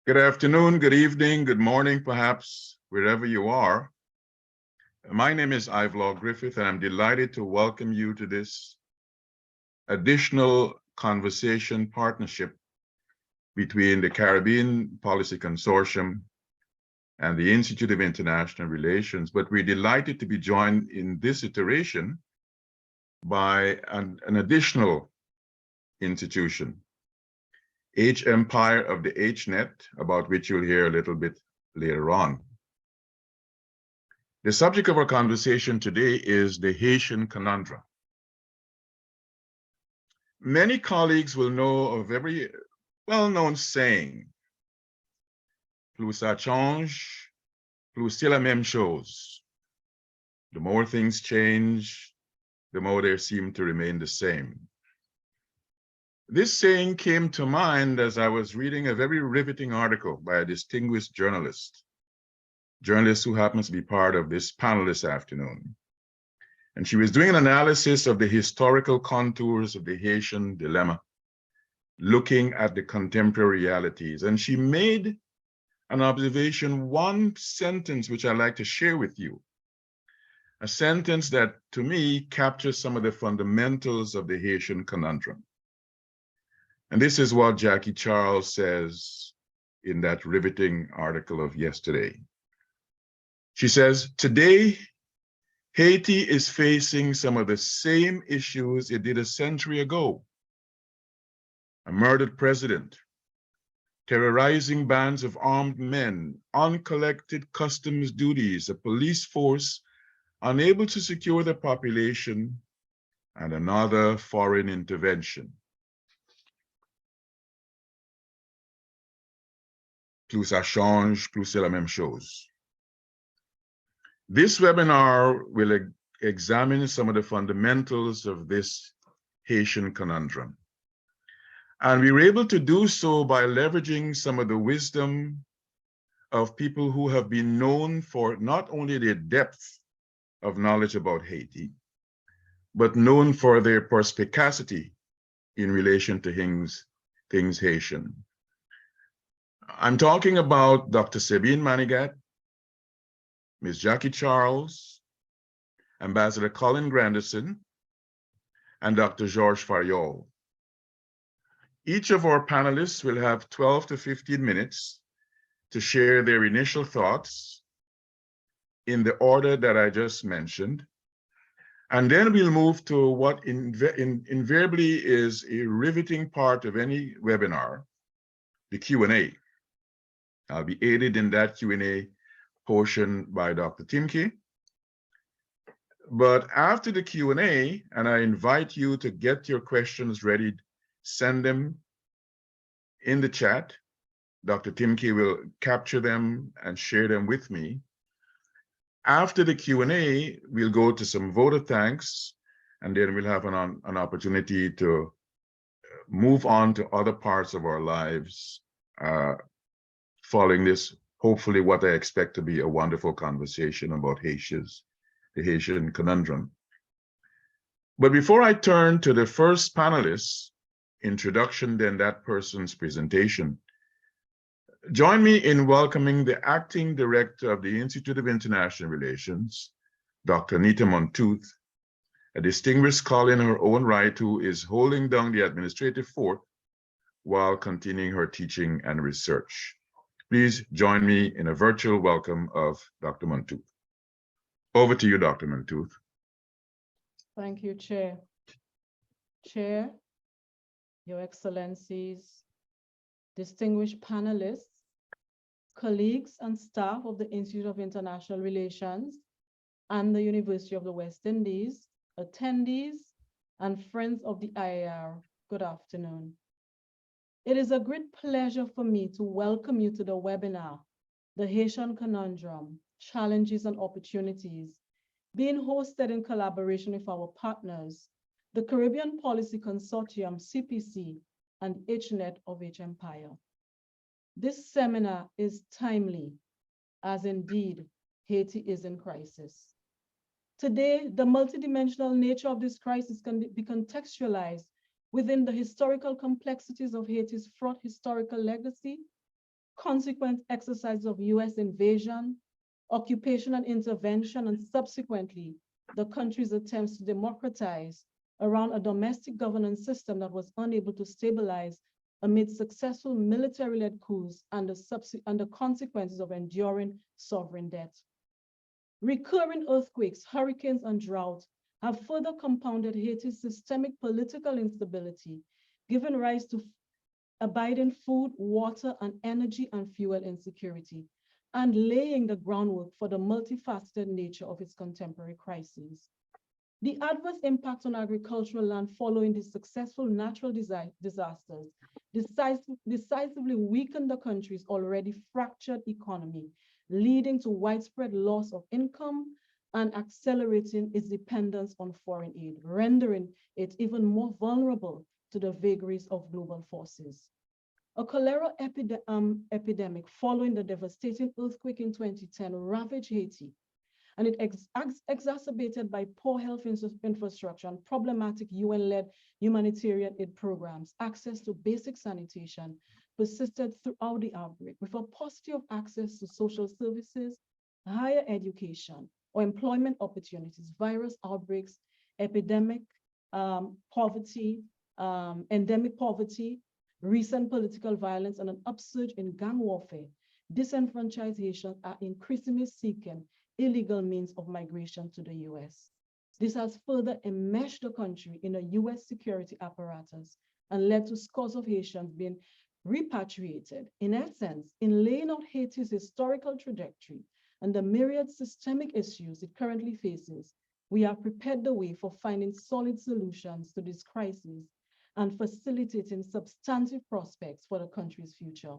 Good afternoon, good evening, good morning, perhaps, wherever you are. My name is Ivelaw Griffith, and I'm delighted to welcome you to this additional conversation partnership between the Caribbean Policy Consortium and the Institute of International Relations. But we're delighted to be joined in this iteration by an additional institution, H Empire of the HNet, about which you'll hear a little bit later on. The subject of our conversation today is the Haitian Conundrum. Many colleagues will know of a very well-known saying, plus ça change, plus c'est la même chose. The more things change, the more they seem to remain the same. This saying came to mind as I was reading a very riveting article by a distinguished journalist who happens to be part of this panel this afternoon. And she was doing an analysis of the historical contours of the Haitian dilemma, looking at the contemporary realities. And she made an observation, one sentence which I'd like to share with you, a sentence that to me captures some of the fundamentals of the Haitian conundrum. And this is what Jackie Charles says in that riveting article of yesterday. She says, today, Haiti is facing some of the same issues it did a century ago. A murdered president, terrorizing bands of armed men, uncollected customs duties, a police force unable to secure the population, and another foreign intervention. Plus ça change, plus c'est la même chose. This webinar will examine some of the fundamentals of this Haitian conundrum. And we were able to do so by leveraging some of the wisdom of people who have been known for not only their depth of knowledge about Haiti, but known for their perspicacity in relation to things Haitian. I'm talking about Dr. Sabine Manigat, Ms. Jackie Charles, Ambassador Colin Granderson, and Dr. Georges Fariol. Each of our panelists will have 12 to 15 minutes to share their initial thoughts in the order that I just mentioned. And then we'll move to what invariably is a riveting part of any webinar, the Q&A. I'll be aided in that Q&A portion by Dr. Timke. But after the Q&A, and I invite you to get your questions ready, send them in the chat. Dr. Timke will capture them and share them with me. After the Q&A, we'll go to some voter thanks, and then we'll have an opportunity to move on to other parts of our lives following this, hopefully what I expect to be a wonderful conversation about the Haitian conundrum. But before I turn to the first panelist's introduction, then that person's presentation, join me in welcoming the Acting Director of the Institute of International Relations, Dr. Nita Montooth, a distinguished scholar in her own right who is holding down the administrative fort while continuing her teaching and research. Please join me in a virtual welcome of Dr. Montooth. Over to you, Dr. Montooth. Thank you, Chair. Chair, Your Excellencies, distinguished panelists, colleagues and staff of the Institute of International Relations and the University of the West Indies, attendees, and friends of the IAR, good afternoon. It is a great pleasure for me to welcome you to the webinar, The Haitian Conundrum, Challenges and Opportunities, being hosted in collaboration with our partners, the Caribbean Policy Consortium, CPC, and HNet of H Empire. This seminar is timely, as indeed Haiti is in crisis. Today, the multidimensional nature of this crisis can be contextualized within the historical complexities of Haiti's fraught historical legacy, consequent exercise of US invasion, occupation and intervention, and subsequently the country's attempts to democratize around a domestic governance system that was unable to stabilize amid successful military-led coups and the consequences of enduring sovereign debt. Recurring earthquakes, hurricanes, and drought have further compounded Haiti's systemic political instability, giving rise to abiding food, water, and energy and fuel insecurity, and laying the groundwork for the multifaceted nature of its contemporary crises. The adverse impact on agricultural land following the successful natural disasters decisively weakened the country's already fractured economy, leading to widespread loss of income and accelerating its dependence on foreign aid, rendering it even more vulnerable to the vagaries of global forces. A cholera epidemic following the devastating earthquake in 2010 ravaged Haiti, and it exacerbated by poor health infrastructure and problematic UN-led humanitarian aid programs. Access to basic sanitation persisted throughout the outbreak, with a paucity of access to social services, higher education, or employment opportunities, virus outbreaks, epidemic poverty, endemic poverty, recent political violence, and an upsurge in gang warfare. Disenfranchised Haitians are increasingly seeking illegal means of migration to the US. This has further enmeshed the country in a US security apparatus and led to scores of Haitians being repatriated. In essence, in laying out Haiti's historical trajectory and the myriad systemic issues it currently faces, we have prepared the way for finding solid solutions to this crisis and facilitating substantive prospects for the country's future.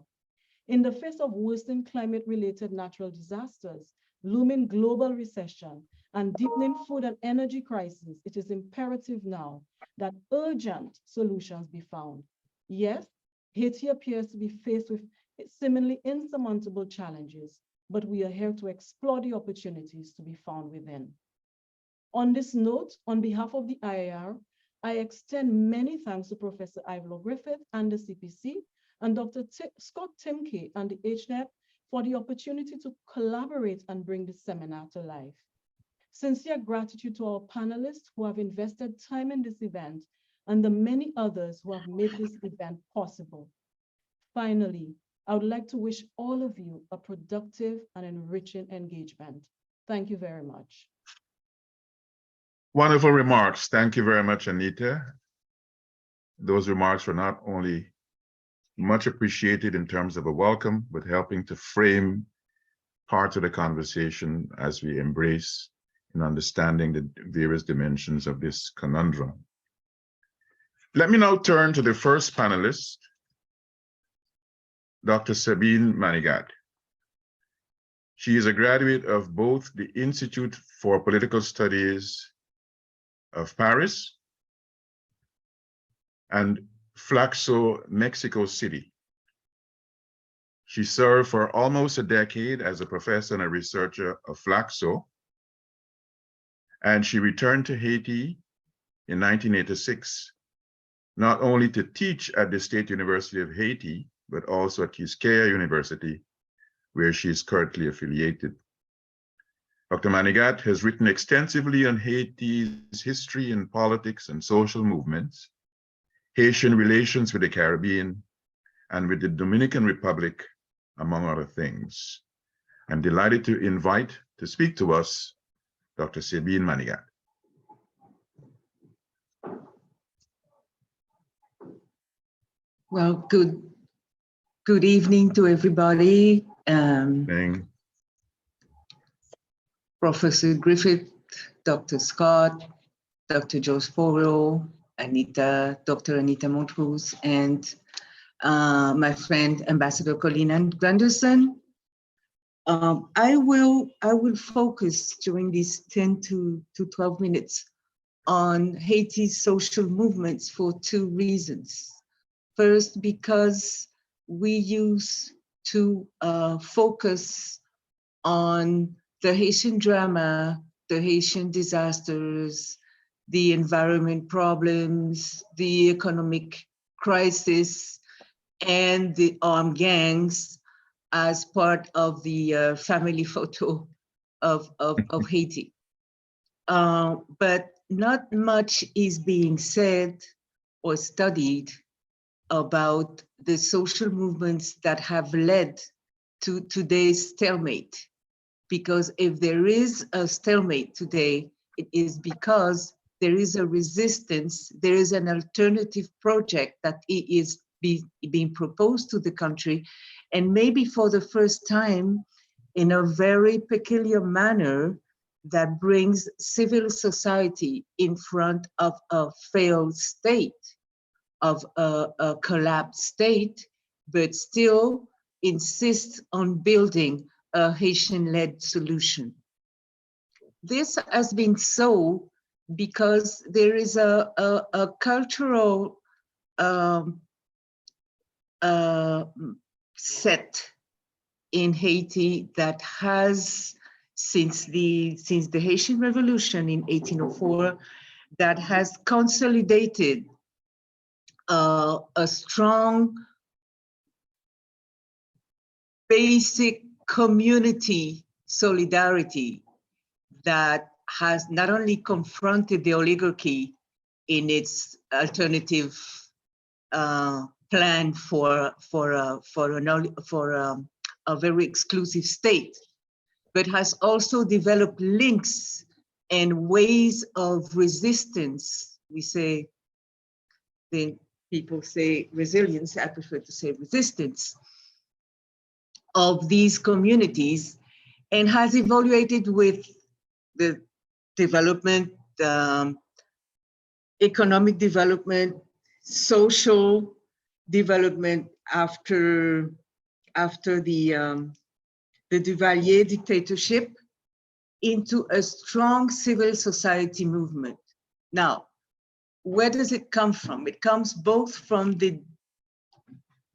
In the face of worsening climate-related natural disasters, looming global recession, and deepening food and energy crisis, it is imperative now that urgent solutions be found. Yes, Haiti appears to be faced with seemingly insurmountable challenges, but we are here to explore the opportunities to be found within. On this note, on behalf of the IAR, I extend many thanks to Professor Ivlo Griffith and the CPC and Dr. Scott Timke and the HNEP for the opportunity to collaborate and bring this seminar to life. Sincere gratitude to our panelists who have invested time in this event and the many others who have made this event possible. Finally, I would like to wish all of you a productive and enriching engagement. Thank you very much. Wonderful remarks. Thank you very much, Anita. Those remarks were not only much appreciated in terms of a welcome, but helping to frame parts of the conversation as we embrace in understanding the various dimensions of this conundrum. Let me now turn to the first panelist, Dr. Sabine Manigat. She is a graduate of both the Institute for Political Studies of Paris and Flaxo, Mexico City. She served for almost a decade as a professor and a researcher of Flaxo, and she returned to Haiti in 1986, not only to teach at the State University of Haiti, but also at Quisqueya University, where she is currently affiliated. Dr. Manigat has written extensively on Haiti's history and politics and social movements, Haitian relations with the Caribbean, and with the Dominican Republic, among other things. I'm delighted to invite to speak to us Dr. Sabine Manigat. Well, good evening to everybody. Professor Griffith, Dr. Scott, Dr. Joe Sporo, Anita, Dr. Anita Montrose, and my friend Ambassador Colleen Granderson. I will focus during these 10 to 12 minutes on Haiti's social movements for two reasons. First, because we used to focus on the Haitian drama, the Haitian disasters, the environment problems, the economic crisis, and the armed gangs as part of the family photo of Haiti. But not much is being said or studied about the social movements that have led to today's stalemate. Because if there is a stalemate today, it is because there is a resistance, there is an alternative project that is being proposed to the country, and maybe for the first time in a very peculiar manner that brings civil society in front of a failed state, of a collapsed state, but still insists on building a Haitian-led solution. This has been so because there is a cultural set in Haiti that has, since the Haitian Revolution in 1804, that has consolidated a strong basic community solidarity that has not only confronted the oligarchy in its alternative plan for a very exclusive state, but has also developed links and ways of resistance. We say, people say resilience, I prefer to say resistance, of these communities, and has evaluated with the development, economic development, social development after the Duvalier dictatorship, into a strong civil society movement. Now, where does it come from? It comes both from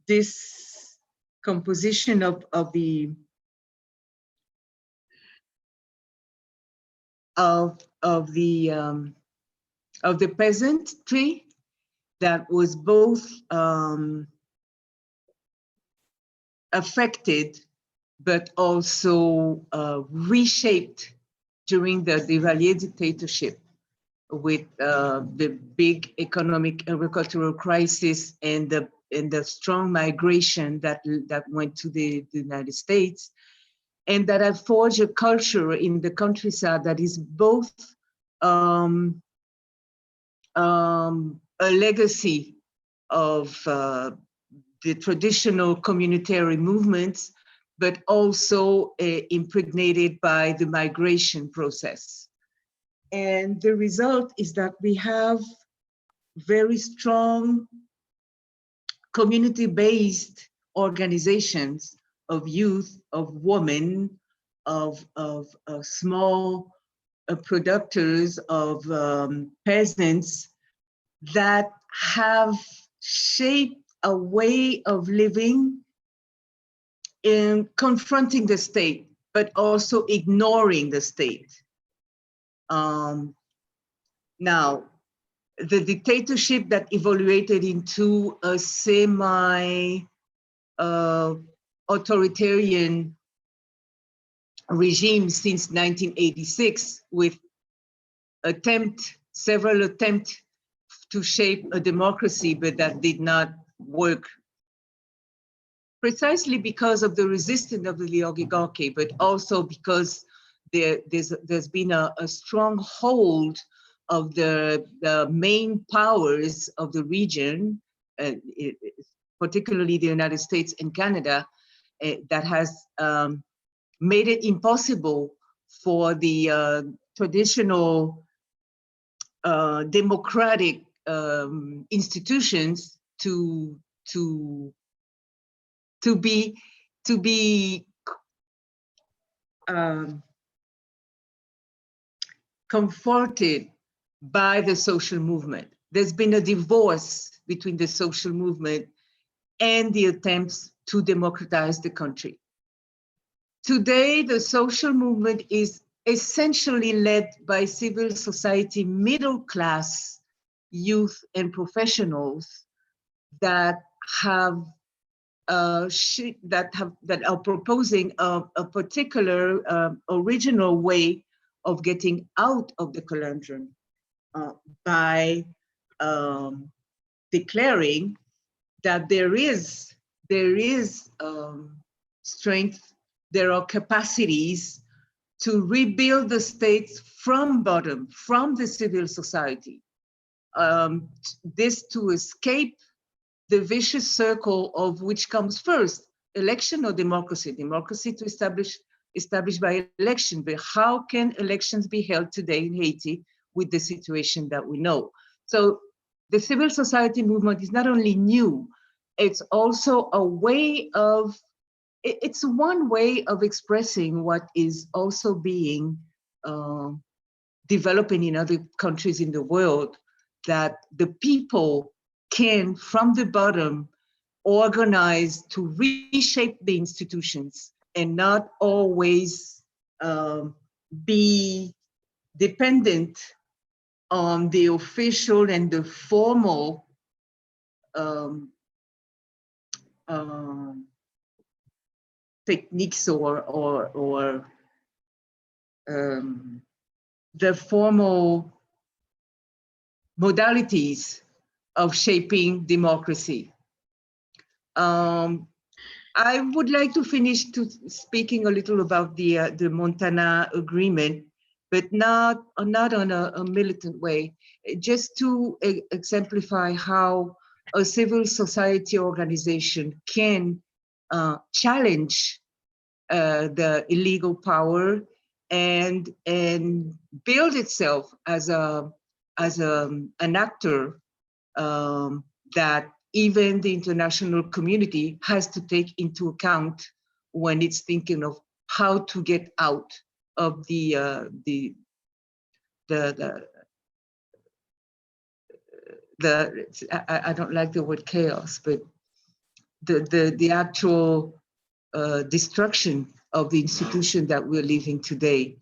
this composition of the peasantry that was both affected but also reshaped during the Duvalier dictatorship with the big economic agricultural crisis and the strong migration that went to the United States, and that have forged a culture in the countryside that is both a legacy of the traditional communitary movements, but also impregnated by the migration process. And the result is that we have very strong community-based organizations of youth, of women, of small producers, of peasants that have shaped a way of living in confronting the state, but also ignoring the state. Now, the dictatorship that evolved into a semi-authoritarian regime since 1986, with several attempts to shape a democracy, but that did not work, precisely because of the resistance of the oligarchy, but also because there's been a strong hold of the main powers of the region, particularly the United States and Canada, that has made it impossible for the traditional democratic institutions to be comforted by the social movement. There's been a divorce between the social movement and the attempts to democratize the country. Today, the social movement is essentially led by civil society, middle class youth and professionals that have that are proposing a particular original way of getting out of the conundrum by declaring that there is strength, there are capacities to rebuild the states from bottom, from the civil society. This to escape the vicious circle of which comes first, election or democracy? Democracy to established by election, but how can elections be held today in Haiti with the situation that we know? So the civil society movement is not only new, it's also a way of, it's one way of expressing what is also being developing in other countries in the world, that the people can, from the bottom, organize to reshape the institutions and not always be dependent on the official and the formal techniques or the formal modalities of shaping democracy. I would like to finish speaking a little about the Montana Agreement, but not on a militant way, just to exemplify how a civil society organization can challenge the illegal power and build itself as an actor that even the international community has to take into account when it's thinking of how to get out of I don't like the word chaos, but the actual destruction of the institution that we're living today.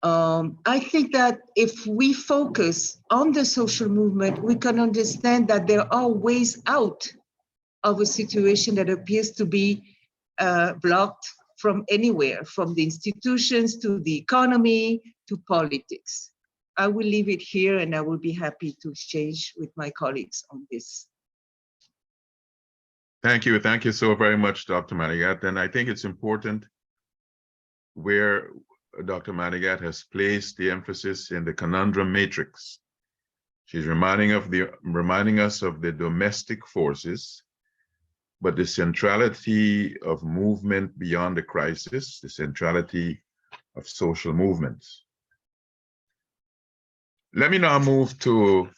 I think that if we focus on the social movement, we can understand that there are ways out of a situation that appears to be blocked from anywhere, from the institutions to the economy to politics. I will leave it here and I will be happy to exchange with my colleagues on this. Thank you. Thank you so very much, Dr. Manigat. And I think it's important where Dr. Manigat has placed the emphasis in the conundrum matrix. She's reminding us of the domestic forces, but the centrality of movement beyond the crisis, the centrality of social movements. Let me now move to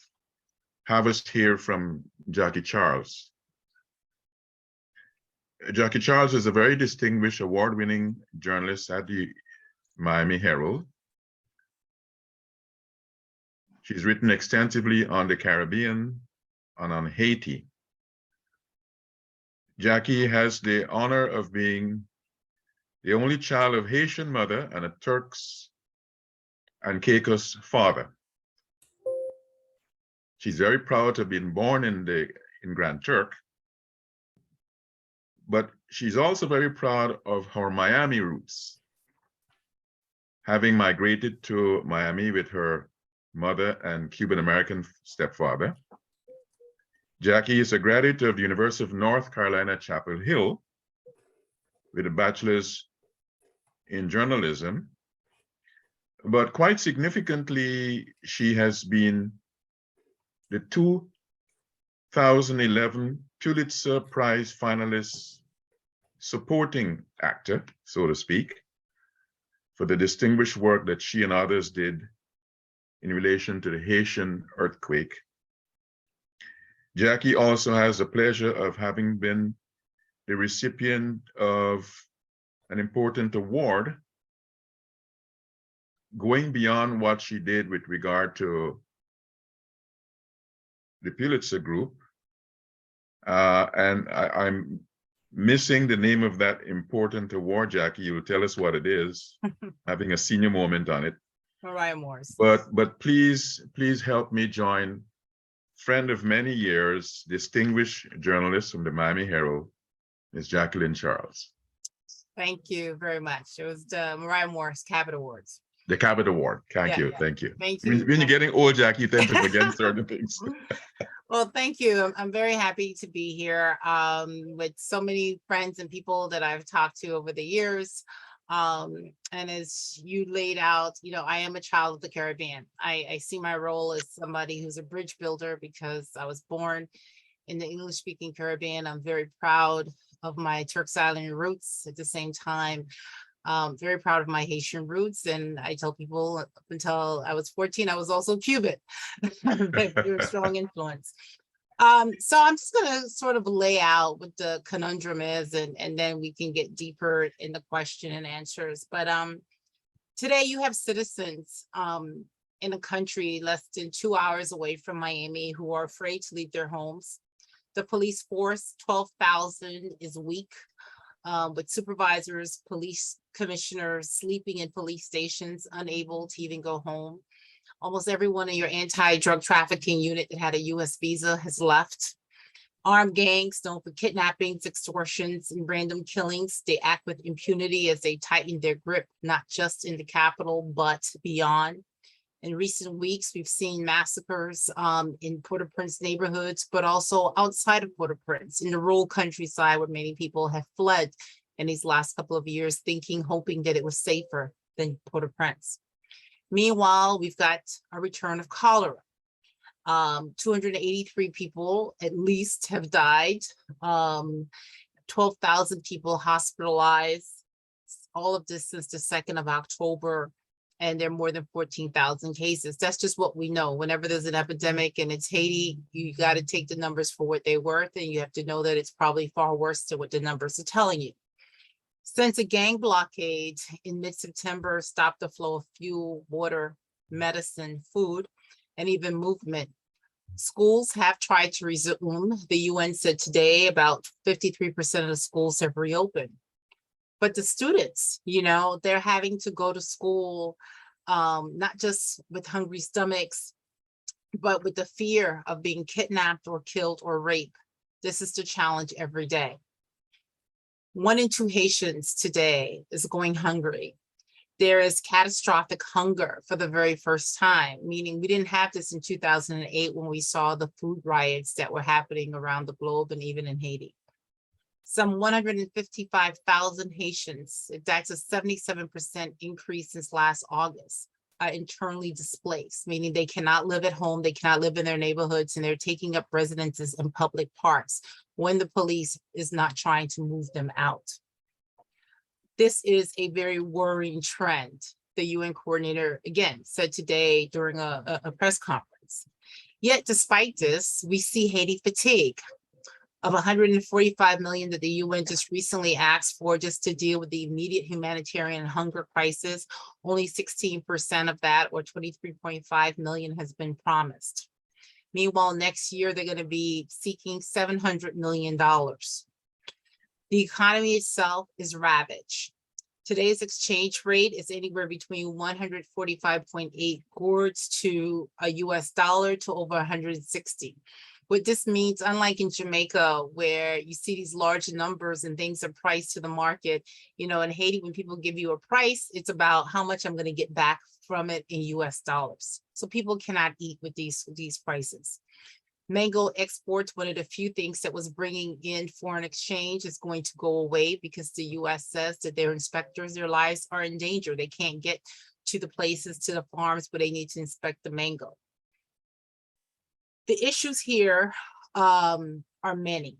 have us hear from Jackie Charles. Jackie Charles is a very distinguished award-winning journalist at the Miami Herald. She's written extensively on the Caribbean and on Haiti. Jackie has the honor of being the only child of Haitian mother and a Turks and Caicos father. She's very proud to have been born in Grand Turk, but she's also very proud of her Miami roots, having migrated to Miami with her mother and Cuban-American stepfather. Jackie is a graduate of the University of North Carolina, Chapel Hill, with a bachelor's in journalism. But quite significantly, she has been the 2011 Pulitzer Prize finalist supporting actor, so to speak, for the distinguished work that she and others did in relation to the Haitian earthquake. Jackie also has the pleasure of having been the recipient of an important award, going beyond what she did with regard to the Pulitzer Group. And I'm missing the name of that important award, Jackie. You'll tell us what it is, having a senior moment on it. Mariah Morris. But please help me join friend of many years, distinguished journalist from the Miami Herald, Ms. Jacqueline Charles. Thank you very much. It was the Mariah Morris Cabot Awards. The Cabot Award. Thank Yeah, you. yeah. Thank you. Thank When you. you're getting old, Jack, you tend to forget certain things. Well, thank you. I'm very happy to be here with so many friends and people that I've talked to over the years. And as you laid out, you know, I am a child of the Caribbean. I see my role as somebody who's a bridge builder because I was born in the English-speaking Caribbean. I'm very proud of my Turks Island roots. At the same time, very proud of my Haitian roots. And I tell people up until I was 14, I was also Cuban. Very strong influence. So I'm just gonna sort of lay out what the conundrum is, and then we can get deeper in the question and answers. But today you have citizens in a country less than 2 hours away from Miami who are afraid to leave their homes. The police force, 12,000, is weak, with supervisors, police commissioners sleeping in police stations, unable to even go home. Almost everyone in your anti-drug trafficking unit that had a US visa has left. Armed gangs known for kidnappings, extortions, and random killings, they act with impunity as they tighten their grip, not just in the capital, but beyond. In recent weeks, we've seen massacres in Port-au-Prince neighborhoods, but also outside of Port-au-Prince, in the rural countryside where many people have fled in these last couple of years, hoping that it was safer than Port-au-Prince. Meanwhile, we've got a return of cholera. 283 people at least have died, 12,000 people hospitalized. All of this since the 2nd of October, and there are more than 14,000 cases. That's just what we know. Whenever there's an epidemic and it's Haiti, you got to take the numbers for what they're worth, and you have to know that it's probably far worse than what the numbers are telling you. Since a gang blockade in mid-September stopped the flow of fuel, water, medicine, food, and even movement, schools have tried to resume. The UN said today about 53% of the schools have reopened. But the students, you know, they're having to go to school, not just with hungry stomachs, but with the fear of being kidnapped or killed or raped. This is the challenge every day. 1 in 2 Haitians today is going hungry. There is catastrophic hunger for the very first time, meaning we didn't have this in 2008 when we saw the food riots that were happening around the globe and even in Haiti. Some 155,000 Haitians, that's a 77% increase since last August, are internally displaced, meaning they cannot live at home, they cannot live in their neighborhoods, and they're taking up residences in public parks when the police is not trying to move them out. This is a very worrying trend. The UN coordinator, again, said today during a press conference. Yet, despite this, we see Haiti fatigue. Of 145 million that the UN just recently asked for just to deal with the immediate humanitarian hunger crisis, only 16% of that, or 23.5 million, has been promised. Meanwhile, next year, they're going to be seeking $700 million. The economy itself is ravaged. Today's exchange rate is anywhere between 145.8 gourds to a US dollar to over 160. What this means, unlike in Jamaica, where you see these large numbers and things are priced to the market, you know, in Haiti, when people give you a price, it's about how much I'm going to get back from it in US dollars. So people cannot eat with these prices. Mango exports, one of the few things that was bringing in foreign exchange, is going to go away because the US says that their inspectors, their lives are in danger. They can't get to the places, to the farms where they need to inspect the mango. The issues here are many.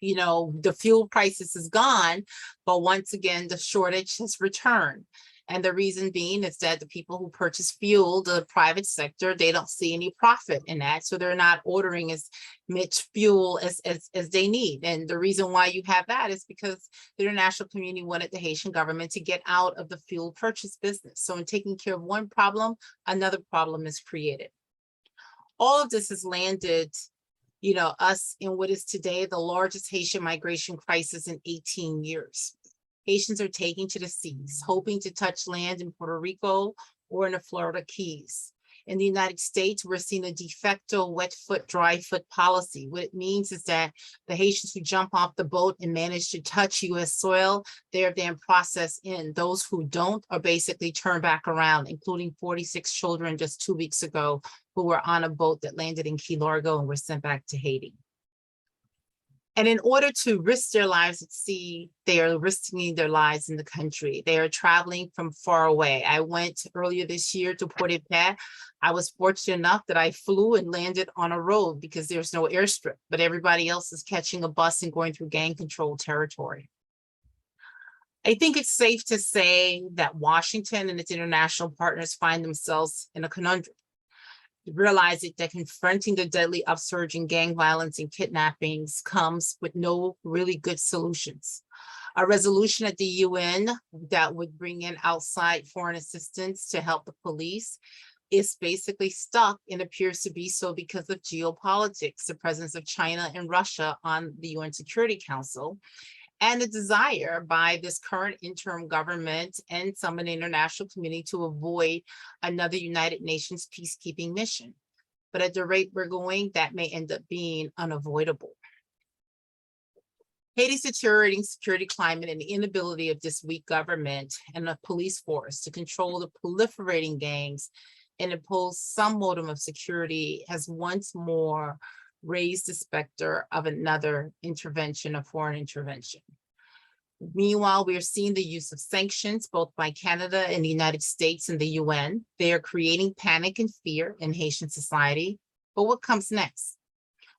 You know, the fuel crisis is gone, but once again, the shortage has returned. And the reason being is that the people who purchase fuel, the private sector, they don't see any profit in that. So they're not ordering as much fuel as they need. And the reason why you have that is because the international community wanted the Haitian government to get out of the fuel purchase business. So in taking care of one problem, another problem is created. All of this has landed, you know, us in what is today the largest Haitian migration crisis in 18 years. Haitians are taking to the seas, hoping to touch land in Puerto Rico or in the Florida Keys. In the United States, we're seeing a de facto wet foot, dry foot policy. What it means is that the Haitians who jump off the boat and manage to touch US soil, they're then processed in. Those who don't are basically turned back around, including 46 children just 2 weeks ago who were on a boat that landed in Key Largo and were sent back to Haiti. And in order to risk their lives at sea, they are risking their lives in the country. They are traveling from far away. I went earlier this year to Port-au-Prince. I was fortunate enough that I flew and landed on a road because there's no airstrip, but everybody else is catching a bus and going through gang control territory. I think it's safe to say that Washington and its international partners find themselves in a conundrum. Realize it that confronting the deadly upsurge in gang violence and kidnappings comes with no really good solutions. A resolution at the UN that would bring in outside foreign assistance to help the police is basically stuck and appears to be so because of geopolitics, the presence of China and Russia on the UN Security Council, and the desire by this current interim government and some in the international community to avoid another United Nations peacekeeping mission. But at the rate we're going, that may end up being unavoidable. Haiti's deteriorating security climate and the inability of this weak government and the police force to control the proliferating gangs and impose some modicum of security has once more raised the specter of another intervention, a foreign intervention. Meanwhile, we are seeing the use of sanctions both by Canada and the United States and the UN. They are creating panic and fear in Haitian society. But what comes next?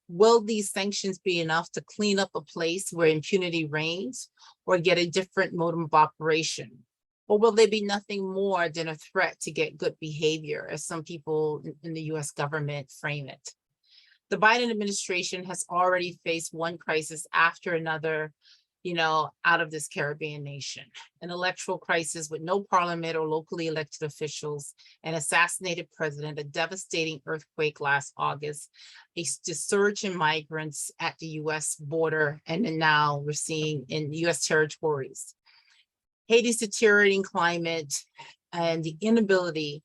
Will these sanctions be enough to clean up a place where impunity reigns or get a different modem of operation? Or will they be nothing more than a threat to get good behavior, as some people in the US government frame it? The Biden administration has already faced one crisis after another, out of this Caribbean nation, an electoral crisis with no parliament or locally elected officials, an assassinated president, a devastating earthquake last August, a surge in migrants at the US border, and then now we're seeing in US territories. Haiti's deteriorating climate and the inability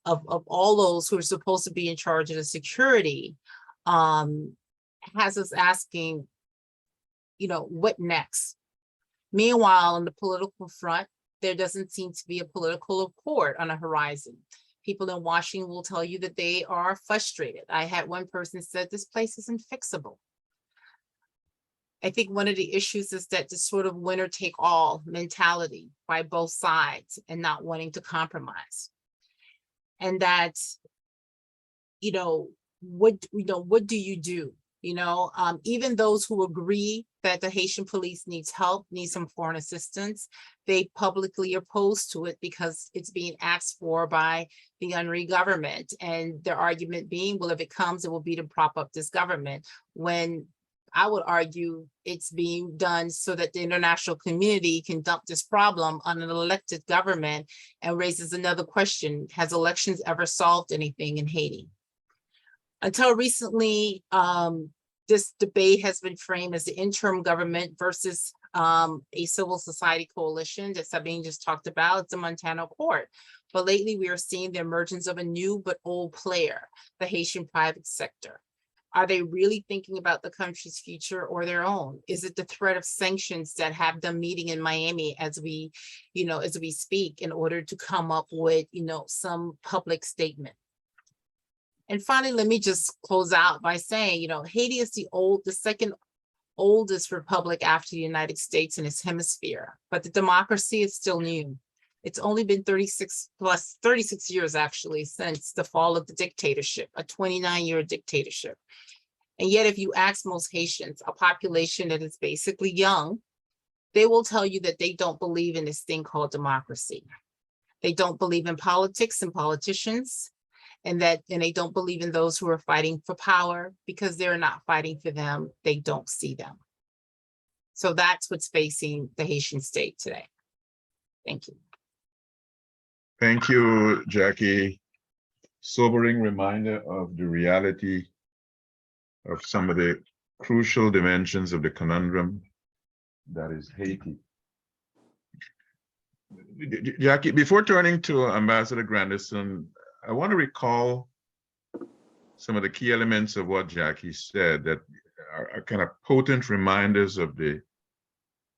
of all those who are supposed to be in charge of the security has us asking, what next? Meanwhile, on the political front, there doesn't seem to be a political accord on the horizon. People in Washington will tell you that they are frustrated. I had one person said, this place is unfixable. I think one of the issues is that this sort of winner take all mentality by both sides and not wanting to compromise. And that, what do you do? Even those who agree that the Haitian police needs help, need some foreign assistance, they publicly oppose to it because it's being asked for by the UNRI government. And their argument being, well, if it comes, it will be to prop up this government. When I would argue it's being done so that the international community can dump this problem on an elected government, and raises another question: has elections ever solved anything in Haiti? Until recently, this debate has been framed as the interim government versus a civil society coalition that Sabine just talked about. It's the Montana Accord. But lately, we are seeing the emergence of a new but old player, the Haitian private sector. Are they really thinking about the country's future or their own? Is it the threat of sanctions that have them meeting in Miami as we speak, in order to come up with, some public statement? And finally, let me just close out by saying, Haiti is the second oldest republic after the United States in its hemisphere, but the democracy is still new. It's only been 36 years actually since the fall of the dictatorship, a 29-year dictatorship. And yet, if you ask most Haitians, a population that is basically young, they will tell you that they don't believe in this thing called democracy. They don't believe in politics and politicians. And they don't believe in those who are fighting for power, because they're not fighting for them. They don't see them. So that's what's facing the Haitian state today. Thank you. Thank you, Jackie. Sobering reminder of the reality of some of the crucial dimensions of the conundrum that is Haiti. Jackie, before turning to Ambassador Grandison, I want to recall some of the key elements of what Jackie said that are kind of potent reminders of the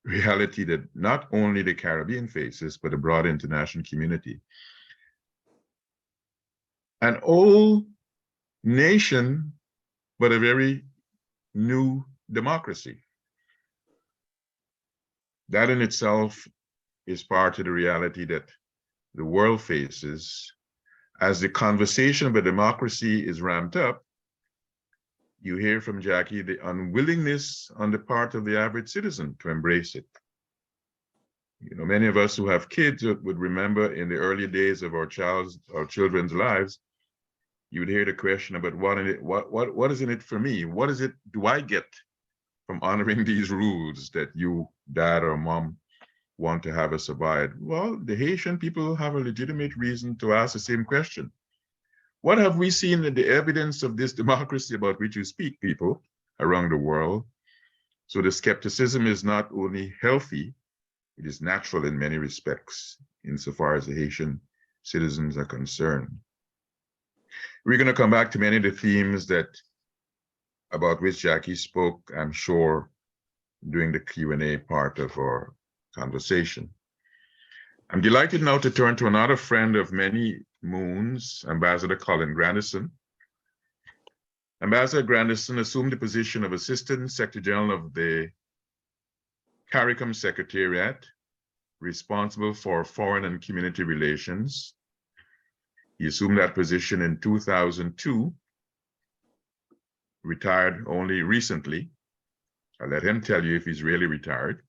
reality that not only the Caribbean faces, but the broad international community. An old nation, but a very new democracy. That in itself is part of the reality that the world faces. As the conversation about democracy is ramped up, you hear from Jackie the unwillingness on the part of the average citizen to embrace it. You know, many of us who have kids would remember in the early days of our children's lives, you would hear the question about what is in it for me? What is it do I get from honoring these rules that you, dad or mom, want to have us abide? Well, the Haitian people have a legitimate reason to ask the same question. What have we seen in the evidence of this democracy about which you speak, people around the world? So the skepticism is not only healthy, it is natural in many respects, insofar as the Haitian citizens are concerned. We're going to come back to many of the themes about which Jackie spoke, I'm sure, during the Q&A part of our conversation. I'm delighted now to turn to another friend of many moons, Ambassador Colin Grandison. Ambassador Grandison assumed the position of Assistant Secretary General of the CARICOM Secretariat, responsible for foreign and community relations. He assumed that position in 2002, retired only recently. I'll let him tell you if he's really retired.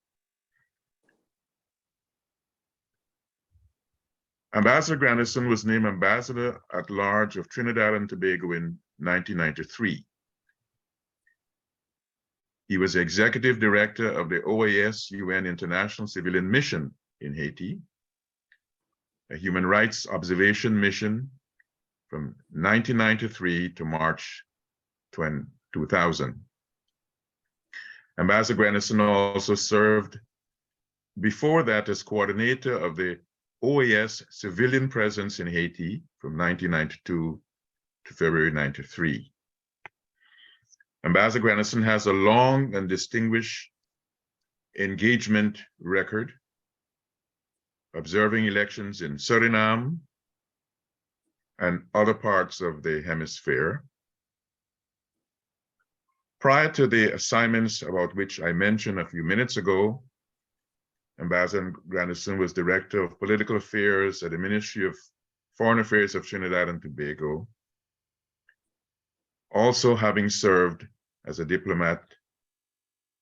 Ambassador Grandison was named Ambassador at Large of Trinidad and Tobago in 1993. He was Executive Director of the OAS UN International Civilian Mission in Haiti, a human rights observation mission from 1993 to March 2000. Ambassador Grandison also served before that as coordinator of the OAS civilian presence in Haiti from 1992 to February 93. Ambassador Grandison has a long and distinguished engagement record, observing elections in Suriname and other parts of the hemisphere. Prior to the assignments about which I mentioned a few minutes ago, Ambassador Grandison was Director of Political Affairs at the Ministry of Foreign Affairs of Trinidad and Tobago, also having served as a diplomat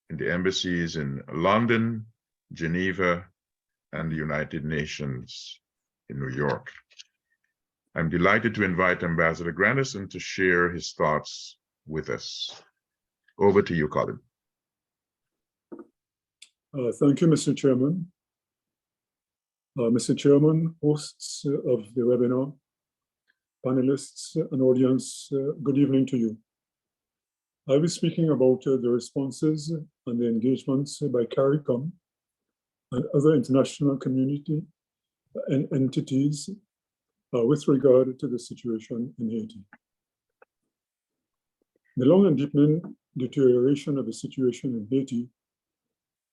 in the embassies in London, Geneva, and the United Nations in New York. I'm delighted to invite Ambassador Grandison to share his thoughts with us. Over to you, Colin. Thank you, Mr. Chairman. Mr. Chairman, hosts of the webinar, panelists and audience, good evening to you. I'll be speaking about the responses and the engagements by CARICOM and other international community and entities with regard to the situation in Haiti. The long and deepening deterioration of the situation in Haiti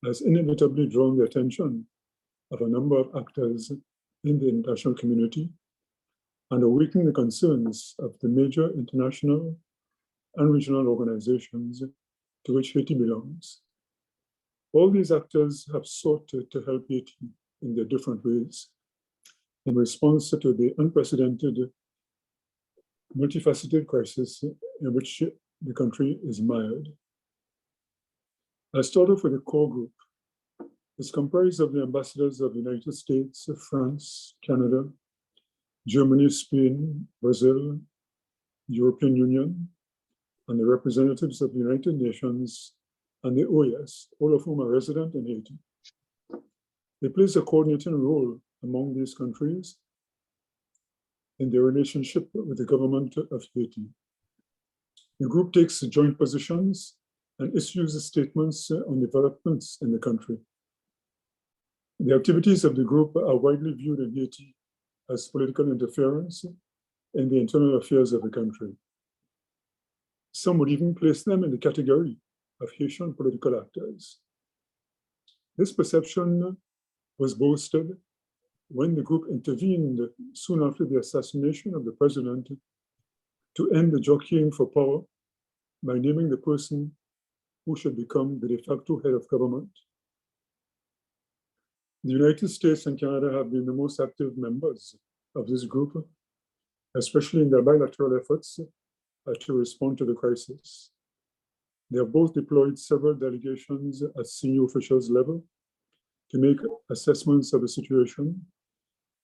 has inevitably drawn the attention of a number of actors in the international community and awakened the concerns of the major international and regional organizations to which Haiti belongs. All these actors have sought to help Haiti in their different ways in response to the unprecedented, multifaceted crisis in which the country is mired. I start off with a core group. It's comprised of the ambassadors of the United States, France, Canada, Germany, Spain, Brazil, European Union, and the representatives of the United Nations and the OAS, all of whom are resident in Haiti. They play a coordinating role among these countries in their relationship with the government of Haiti. The group takes joint positions and issues statements on developments in the country. The activities of the group are widely viewed in Haiti as political interference in the internal affairs of the country. Some would even place them in the category of Haitian political actors. This perception was boosted when the group intervened soon after the assassination of the president to end the jockeying for power by naming the person who should become the de facto head of government. The United States and Canada have been the most active members of this group, especially in their bilateral efforts to respond to the crisis. They have both deployed several delegations at senior officials level to make assessments of the situation,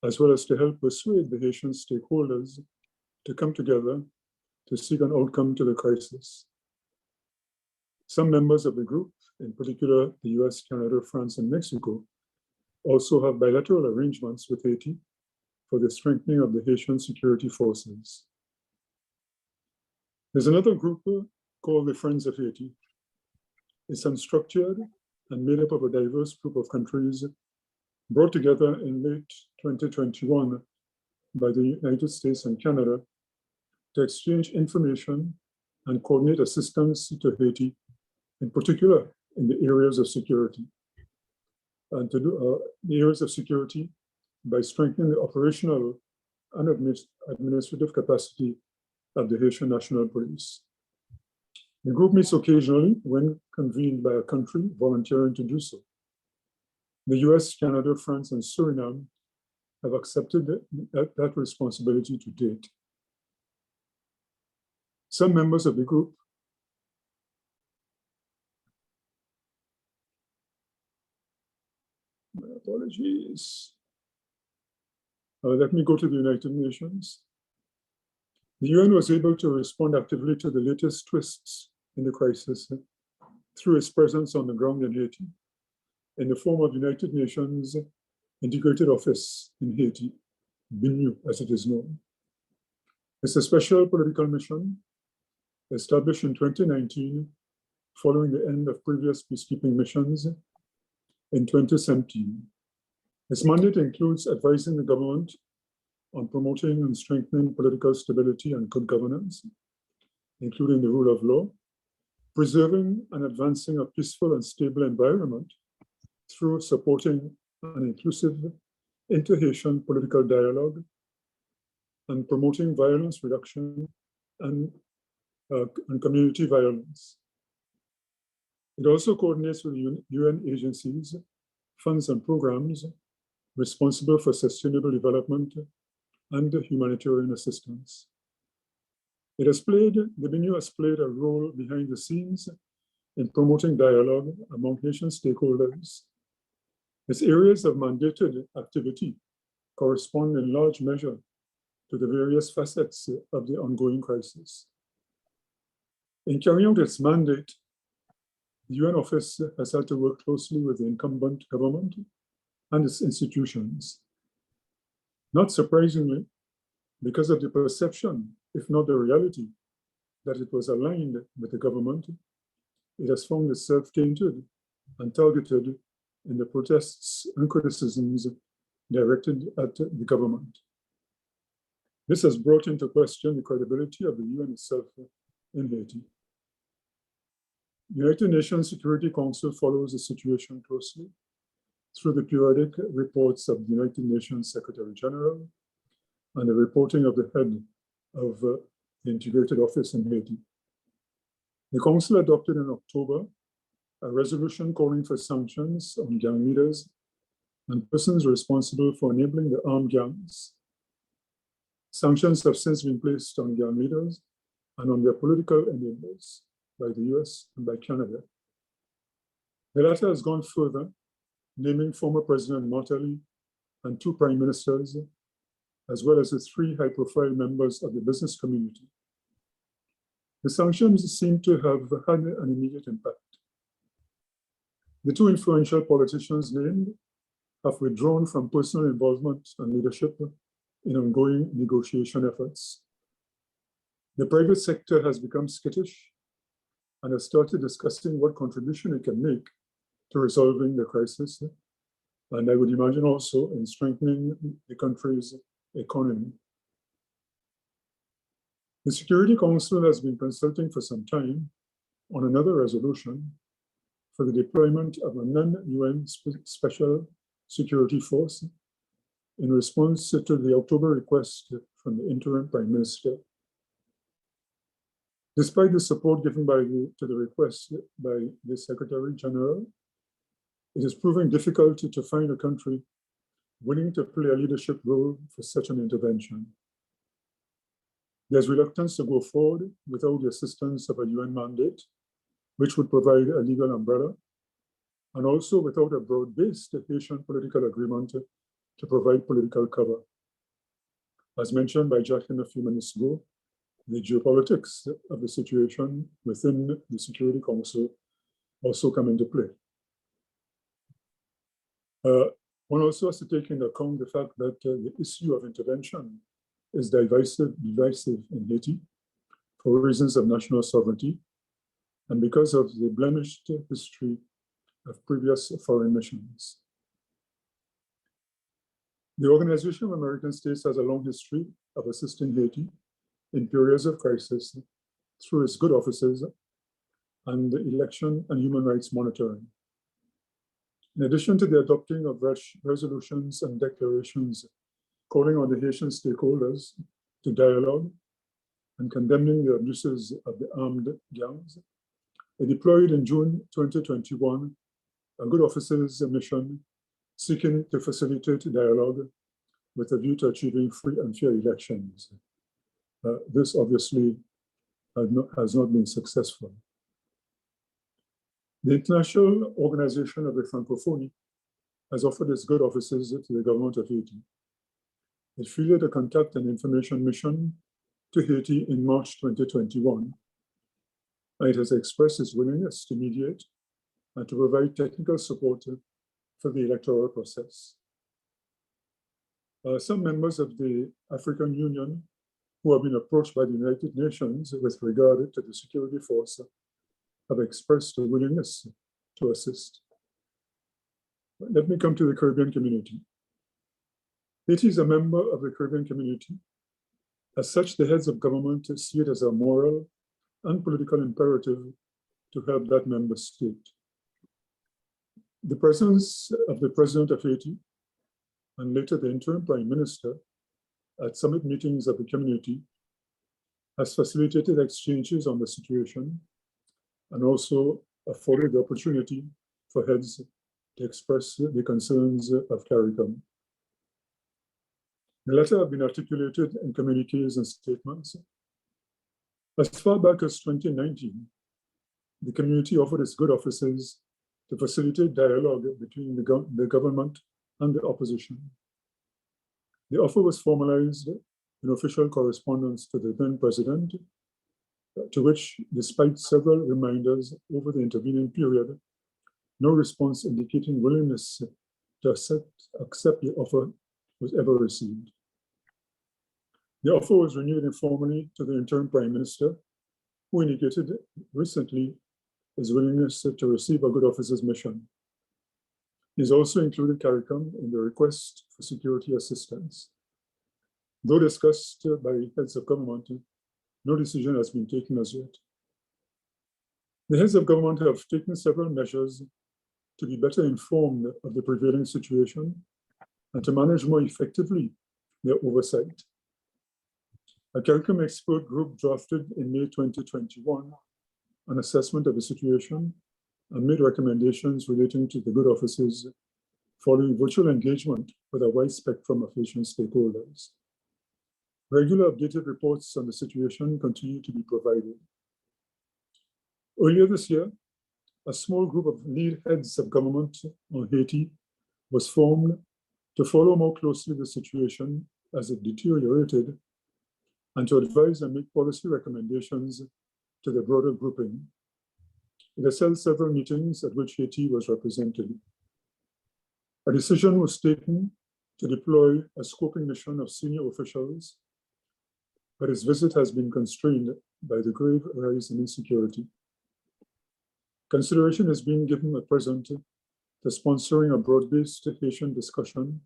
as well as to help persuade the Haitian stakeholders to come together to seek an outcome to the crisis. Some members of the group, in particular the US, Canada, France, and Mexico, also have bilateral arrangements with Haiti for the strengthening of the Haitian security forces. There's another group called the Friends of Haiti. It's unstructured and made up of a diverse group of countries brought together in late 2021 by the United States and Canada to exchange information and coordinate assistance to Haiti, in particular in the areas of security. And to do the areas of security by strengthening the operational and administrative capacity of the Haitian National Police. The group meets occasionally when convened by a country volunteering to do so. The US, Canada, France, and Suriname have accepted that responsibility to date. Some members of the group my apologies. Let me go to the United Nations. The UN was able to respond actively to the latest twists in the crisis through its presence on the ground in Haiti in the form of United Nations Integrated Office in Haiti, BINU as it is known. It's a special political mission established in 2019 following the end of previous peacekeeping missions in 2017. Its mandate includes advising the government on promoting and strengthening political stability and good governance, including the rule of law, preserving and advancing a peaceful and stable environment through supporting an inclusive inter-Haitian political dialogue, and promoting violence reduction and community violence. It also coordinates with UN agencies, funds, and programs responsible for sustainable development and humanitarian assistance. The BINU has played a role behind the scenes in promoting dialogue among Haitian stakeholders. Its areas of mandated activity correspond in large measure to the various facets of the ongoing crisis. In carrying out its mandate, the UN office has had to work closely with the incumbent government and its institutions. Not surprisingly, because of the perception, if not the reality, that it was aligned with the government, it has found itself tainted and targeted in the protests and criticisms directed at the government. This has brought into question the credibility of the UN itself in Haiti. The United Nations Security Council follows the situation closely through the periodic reports of the United Nations Secretary General and the reporting of the head of the Integrated Office in Haiti. The Council adopted in October a resolution calling for sanctions on gang leaders and persons responsible for enabling the armed gangs. Sanctions have since been placed on gang leaders and on their political enablers by the US and by Canada. The latter has gone further, naming former President Martelly and 2 prime ministers, as well as the 3 high-profile members of the business community. The sanctions seem to have had an immediate impact. The 2 influential politicians named have withdrawn from personal involvement and leadership in ongoing negotiation efforts. The private sector has become skittish and has started discussing what contribution it can make to resolving the crisis, and I would imagine also in strengthening the country's economy. The Security Council has been consulting for some time on another resolution for the deployment of a non-UN special security force in response to the October request from the interim Prime Minister. Despite the support given to the request by the Secretary General, it is proving difficult to find a country willing to play a leadership role for such an intervention. There's reluctance to go forward without the assistance of a UN mandate, which would provide a legal umbrella, and also without a broad-based Haitian political agreement to provide political cover. As mentioned by Jacqueline a few minutes ago, the geopolitics of the situation within the Security Council also come into play. One also has to take into account the fact that the issue of intervention is divisive in Haiti for reasons of national sovereignty and because of the blemished history of previous foreign missions. The Organization of American States has a long history of assisting Haiti in periods of crisis through its good offices and election and human rights monitoring. In addition to the adopting of resolutions and declarations calling on the Haitian stakeholders to dialogue and condemning the abuses of the armed gangs, it deployed in June 2021 a good offices mission seeking to facilitate dialogue with a view to achieving free and fair elections. This obviously has not been successful. The International Organization of the Francophonie has offered its good offices to the government of Haiti. It fielded a contact and information mission to Haiti in March 2021. And it has expressed its willingness to mediate and to provide technical support for the electoral process. Some members of the African Union who have been approached by the United Nations with regard to the security force have expressed a willingness to assist. Let me come to the Caribbean community. Haiti is a member of the Caribbean community. As such, the heads of government see it as a moral and political imperative to help that member state. The presence of the President of Haiti and later the interim Prime Minister at summit meetings of the community has facilitated exchanges on the situation and also afforded the opportunity for heads to express the concerns of CARICOM. The latter have been articulated in communiques and statements. As far back as 2019, the community offered its good offices to facilitate dialogue between the government and the opposition. The offer was formalized in official correspondence to the then president, to which, despite several reminders over the intervening period, no response indicating willingness to accept the offer was ever received. The offer was renewed informally to the interim Prime Minister, who indicated recently his willingness to receive a good officer's mission. He's also included CARICOM in the request for security assistance. Though discussed by heads of government, no decision has been taken as yet. The heads of government have taken several measures to be better informed of the prevailing situation and to manage more effectively their oversight. A CARICOM expert group drafted in May 2021 an assessment of the situation and made recommendations relating to the good offices following virtual engagement with a wide spectrum of Haitian stakeholders. Regular updated reports on the situation continue to be provided. Earlier this year, a small group of lead heads of government on Haiti was formed to follow more closely the situation as it deteriorated and to advise and make policy recommendations to the broader grouping. It has held several meetings at which Haiti was represented. A decision was taken to deploy a scoping mission of senior officials, but its visit has been constrained by the grave rise in insecurity. Consideration is being given at present to sponsoring a broad-based Haitian discussion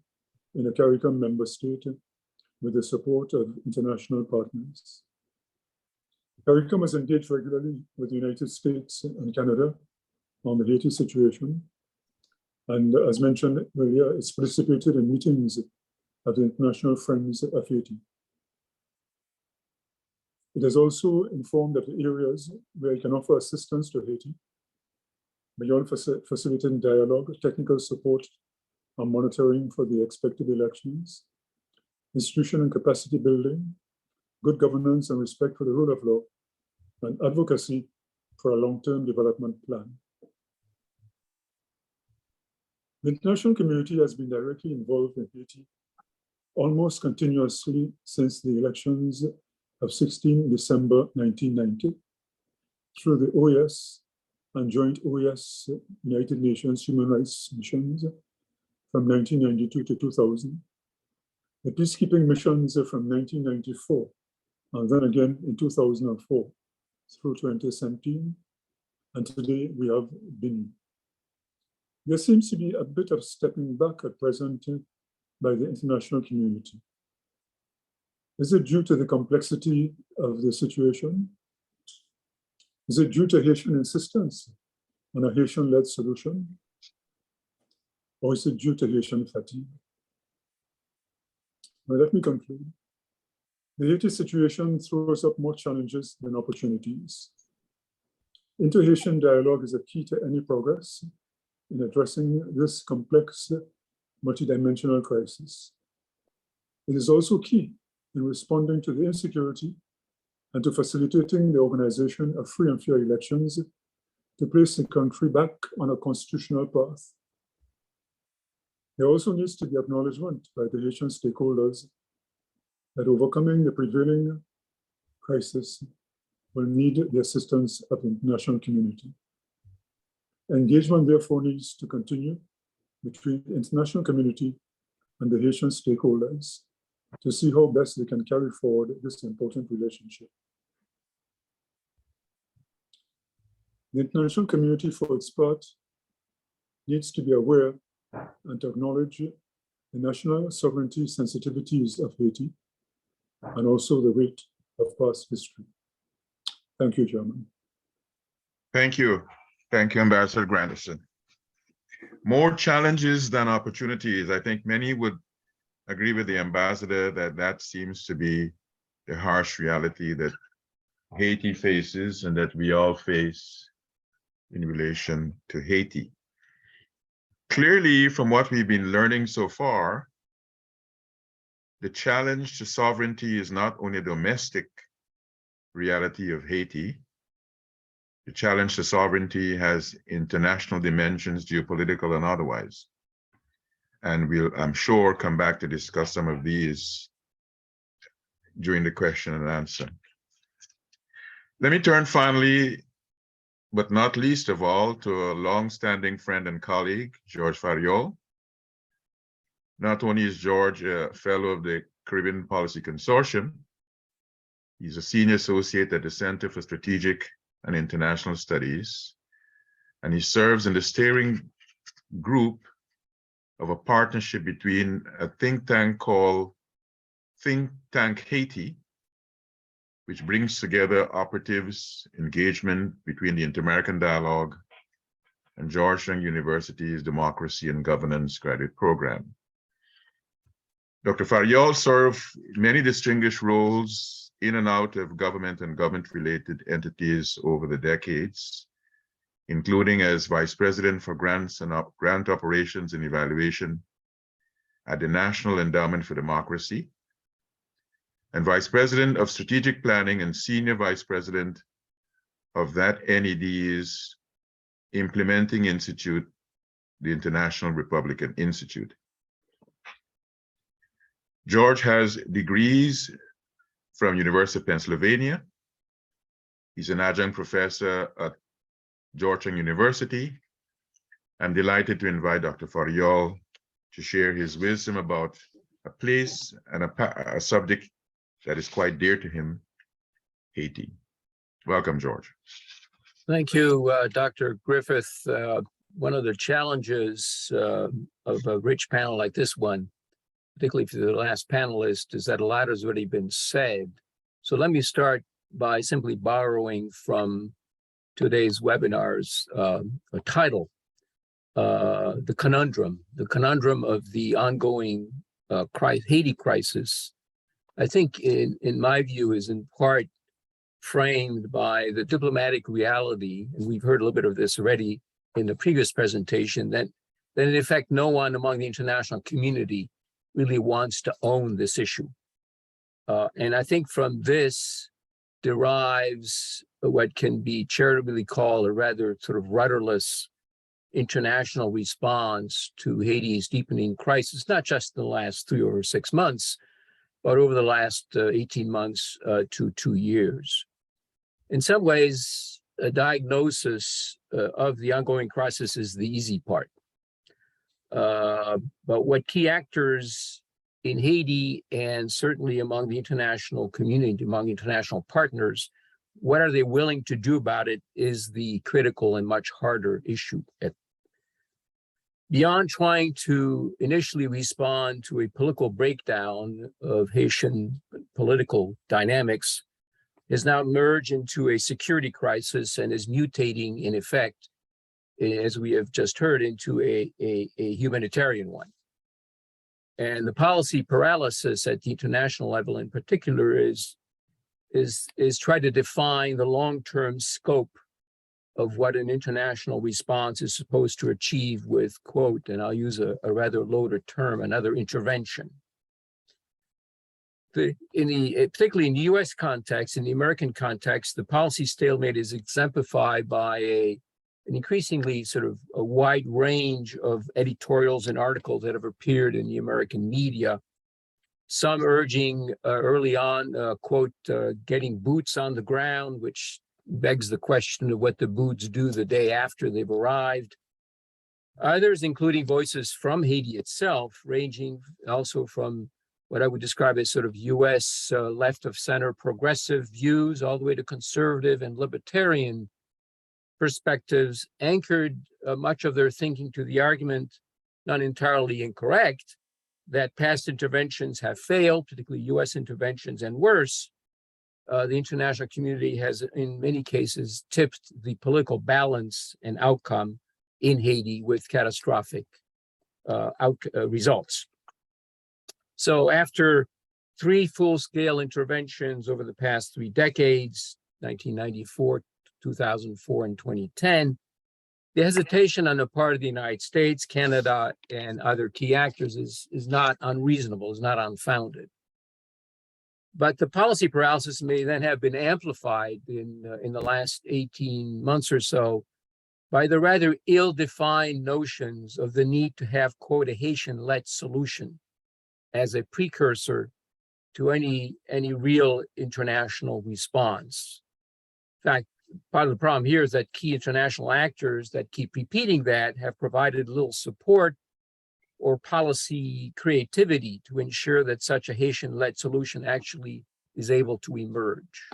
in a CARICOM member state with the support of international partners. CARICOM has engaged regularly with the United States and Canada on the Haiti situation. And as mentioned earlier, it's participated in meetings of the International Friends of Haiti. It has also informed of the areas where it can offer assistance to Haiti, beyond facilitating dialogue, technical support, and monitoring for the expected elections, institution and capacity building, good governance and respect for the rule of law, and advocacy for a long-term development plan. The international community has been directly involved in Haiti almost continuously since the elections of 16 December 1990 through the OAS and joint OAS United Nations Human Rights missions from 1992 to 2000, the peacekeeping missions from 1994, and then again in 2004 through 2017, and today we have Benin. There seems to be a bit of stepping back at present by the international community. Is it due to the complexity of the situation? Is it due to Haitian insistence on a Haitian-led solution? Or is it due to Haitian fatigue? Well, let me conclude. The Haiti situation throws up more challenges than opportunities. Inter-Haitian dialogue is a key to any progress in addressing this complex, multidimensional crisis. It is also key in responding to the insecurity and to facilitating the organization of free and fair elections to place the country back on a constitutional path. There also needs to be acknowledgement by the Haitian stakeholders that overcoming the prevailing crisis will need the assistance of the international community. Engagement therefore needs to continue between the international community and the Haitian stakeholders to see how best they can carry forward this important relationship. The international community, for its part, needs to be aware and to acknowledge the national sovereignty sensitivities of Haiti and also the weight of past history. Thank you, Chairman. Thank you. Thank you, Ambassador Grandison. More challenges than opportunities. I think many would agree with the ambassador that that seems to be the harsh reality that Haiti faces and that we all face in relation to Haiti. Clearly, from what we've been learning so far, the challenge to sovereignty is not only a domestic reality of Haiti. The challenge to sovereignty has international dimensions, geopolitical and otherwise. And we'll, I'm sure, come back to discuss some of these during the question and answer. Let me turn finally, but not least of all, to a long-standing friend and colleague, George Fariol. Not only is George a fellow of the Caribbean Policy Consortium, he's a senior associate at the Center for Strategic and International Studies, and he serves in the steering group of a partnership between a think tank called Think Tank Haiti, which brings together operatives, engagement between the Inter-American Dialogue and Georgetown University's Democracy and Governance Graduate Program. Dr. Fariol served many distinguished roles in and out of government and government-related entities over the decades, including as Vice President for Grants and Grant Operations and Evaluation at the National Endowment for Democracy, and Vice President of Strategic Planning and Senior Vice President of that NED's Implementing Institute, the International Republican Institute. George has degrees from University of Pennsylvania. He's an adjunct professor at Georgetown University. I'm delighted to invite Dr. Fariol to share his wisdom about a place and a subject that is quite dear to him, Haiti. Welcome, George. Thank you, Dr. Griffith. One of the challenges of a rich panel like this one, particularly for the last panelist, is that a lot has already been said. So let me start by simply borrowing from today's webinar's title, the conundrum of the ongoing Haiti crisis. I think, in my view, is in part framed by the diplomatic reality, and we've heard a little bit of this already in the previous presentation, that in effect, no one among the international community really wants to own this issue. And I think from this derives what can be charitably called a rather sort of rudderless international response to Haiti's deepening crisis, not just in the last 3 or 6 months, but over the last 18 months to 2 years. In some ways, a diagnosis of the ongoing crisis is the easy part. But what key actors in Haiti, and certainly among the international community, among international partners, what are they willing to do about it is the critical and much harder issue. Beyond trying to initially respond to a political breakdown of Haitian political dynamics, has now merged into a security crisis and is mutating, in effect, as we have just heard, into a humanitarian one. And the policy paralysis at the international level in particular is try to define the long-term scope of what an international response is supposed to achieve with, quote, and I'll use a rather loaded term, another intervention. Particularly in the US context, in the American context, the policy stalemate is exemplified by an increasingly sort of a wide range of editorials and articles that have appeared in the American media, some urging early on, quote, getting boots on the ground, which begs the question of what the boots do the day after they've arrived. Others, including voices from Haiti itself, ranging also from what I would describe as sort of US left of center progressive views, all the way to conservative and libertarian perspectives, anchored much of their thinking to the argument, not entirely incorrect, that past interventions have failed, particularly US interventions, and worse, the international community has, in many cases, tipped the political balance and outcome in Haiti with catastrophic results. So after 3 full-scale interventions over the past 3 decades, 1994, 2004, and 2010, the hesitation on the part of the United States, Canada, and other key actors is not unreasonable, is not unfounded. But the policy paralysis may then have been amplified in the last 18 months or so by the rather ill-defined notions of the need to have, quote, a Haitian-led solution as a precursor to any real international response. In fact, part of the problem here is that key international actors that keep repeating that have provided little support or policy creativity to ensure that such a Haitian-led solution actually is able to emerge.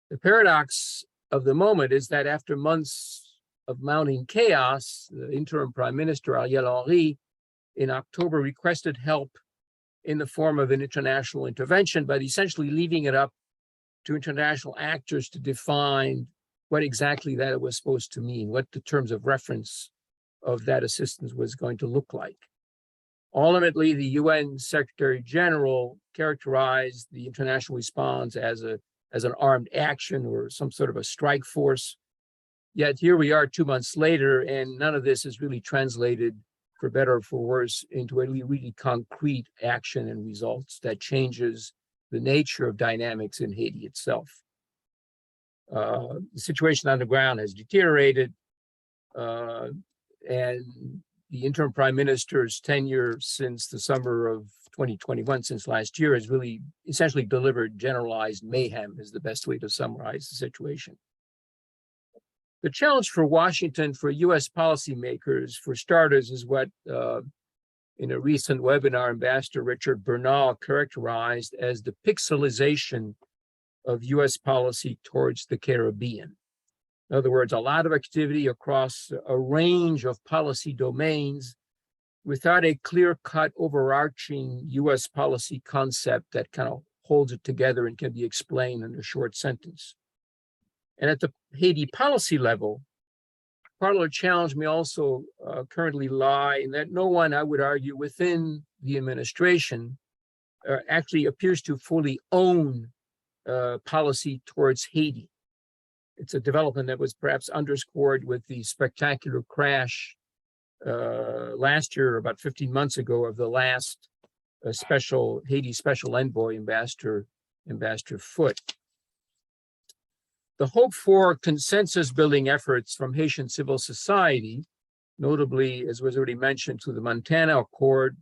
The paradox of the moment is that after months of mounting chaos, the interim Prime Minister, Ariel Henry, in October requested help in the form of an international intervention, but essentially leaving it up to international actors to define what exactly that was supposed to mean, what the terms of reference of that assistance was going to look like. Ultimately, the UN Secretary General characterized the international response as an armed action or some sort of a strike force. Yet here we are 2 months later, and none of this is really translated, for better or for worse, into a really concrete action and results that changes the nature of dynamics in Haiti itself. The situation on the ground has deteriorated, and the interim prime minister's tenure since the summer of 2021, since last year, has really essentially delivered generalized mayhem, is the best way to summarize the situation. The challenge for Washington, for US policymakers, for starters, is what in a recent webinar, Ambassador Richard Bernal characterized as the pixelization of US policy towards the Caribbean. In other words, a lot of activity across a range of policy domains without a clear-cut overarching US policy concept that kind of holds it together and can be explained in a short sentence. And at the Haiti policy level, part of the challenge may also currently lie in that no one, I would argue, within the administration actually appears to fully own policy towards Haiti. It's a development that was perhaps underscored with the spectacular crash last year, about 15 months ago, of the last Haiti special envoy, Ambassador Foote. The hope for consensus building efforts from Haitian civil society, notably, as was already mentioned, through the Montana Accord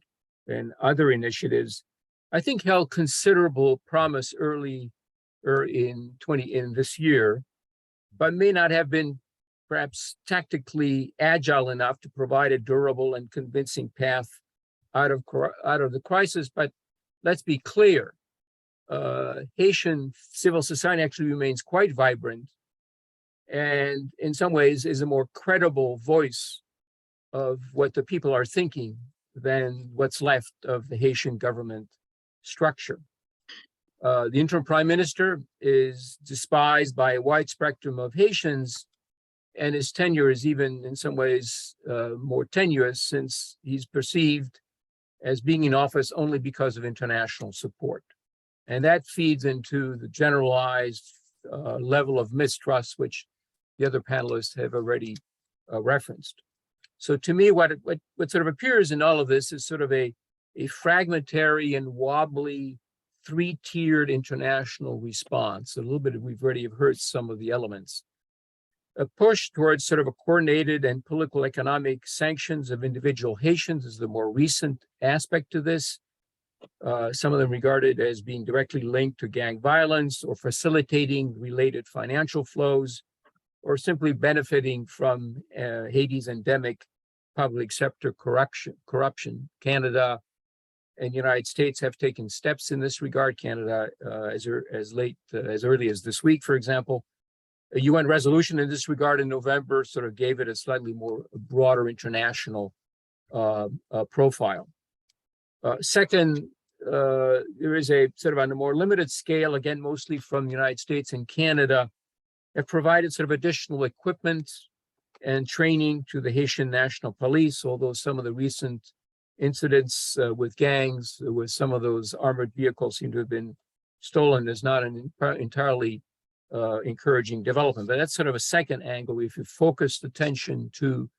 and other initiatives, I think held considerable promise early in this year, but may not have been perhaps tactically agile enough to provide a durable and convincing path out of the crisis. But let's be clear, Haitian civil society actually remains quite vibrant and in some ways is a more credible voice of what the people are thinking than what's left of the Haitian government structure. The interim prime minister is despised by a wide spectrum of Haitians, and his tenure is even in some ways more tenuous, since he's perceived as being in office only because of international support. And that feeds into the generalized level of mistrust, which the other panelists have already referenced. So to me, what sort of appears in all of this is sort of a fragmentary and wobbly three-tiered international response. A little bit, we've already heard some of the elements. A push towards sort of a coordinated and political economic sanctions of individual Haitians is the more recent aspect to this. Some of them regarded as being directly linked to gang violence or facilitating related financial flows, or simply benefiting from Haiti's endemic public sector corruption. Canada and the United States have taken steps in this regard. Canada, as early as this week, for example, a UN resolution in this regard in November sort of gave it a slightly more broader international profile. Second, there is a sort of on a more limited scale, again, mostly from the United States and Canada, have provided sort of additional equipment and training to the Haitian National Police, although some of the recent incidents with gangs, with some of those armored vehicles seem to have been stolen, is not an entirely encouraging development. But that's sort of a second angle if you focus attention to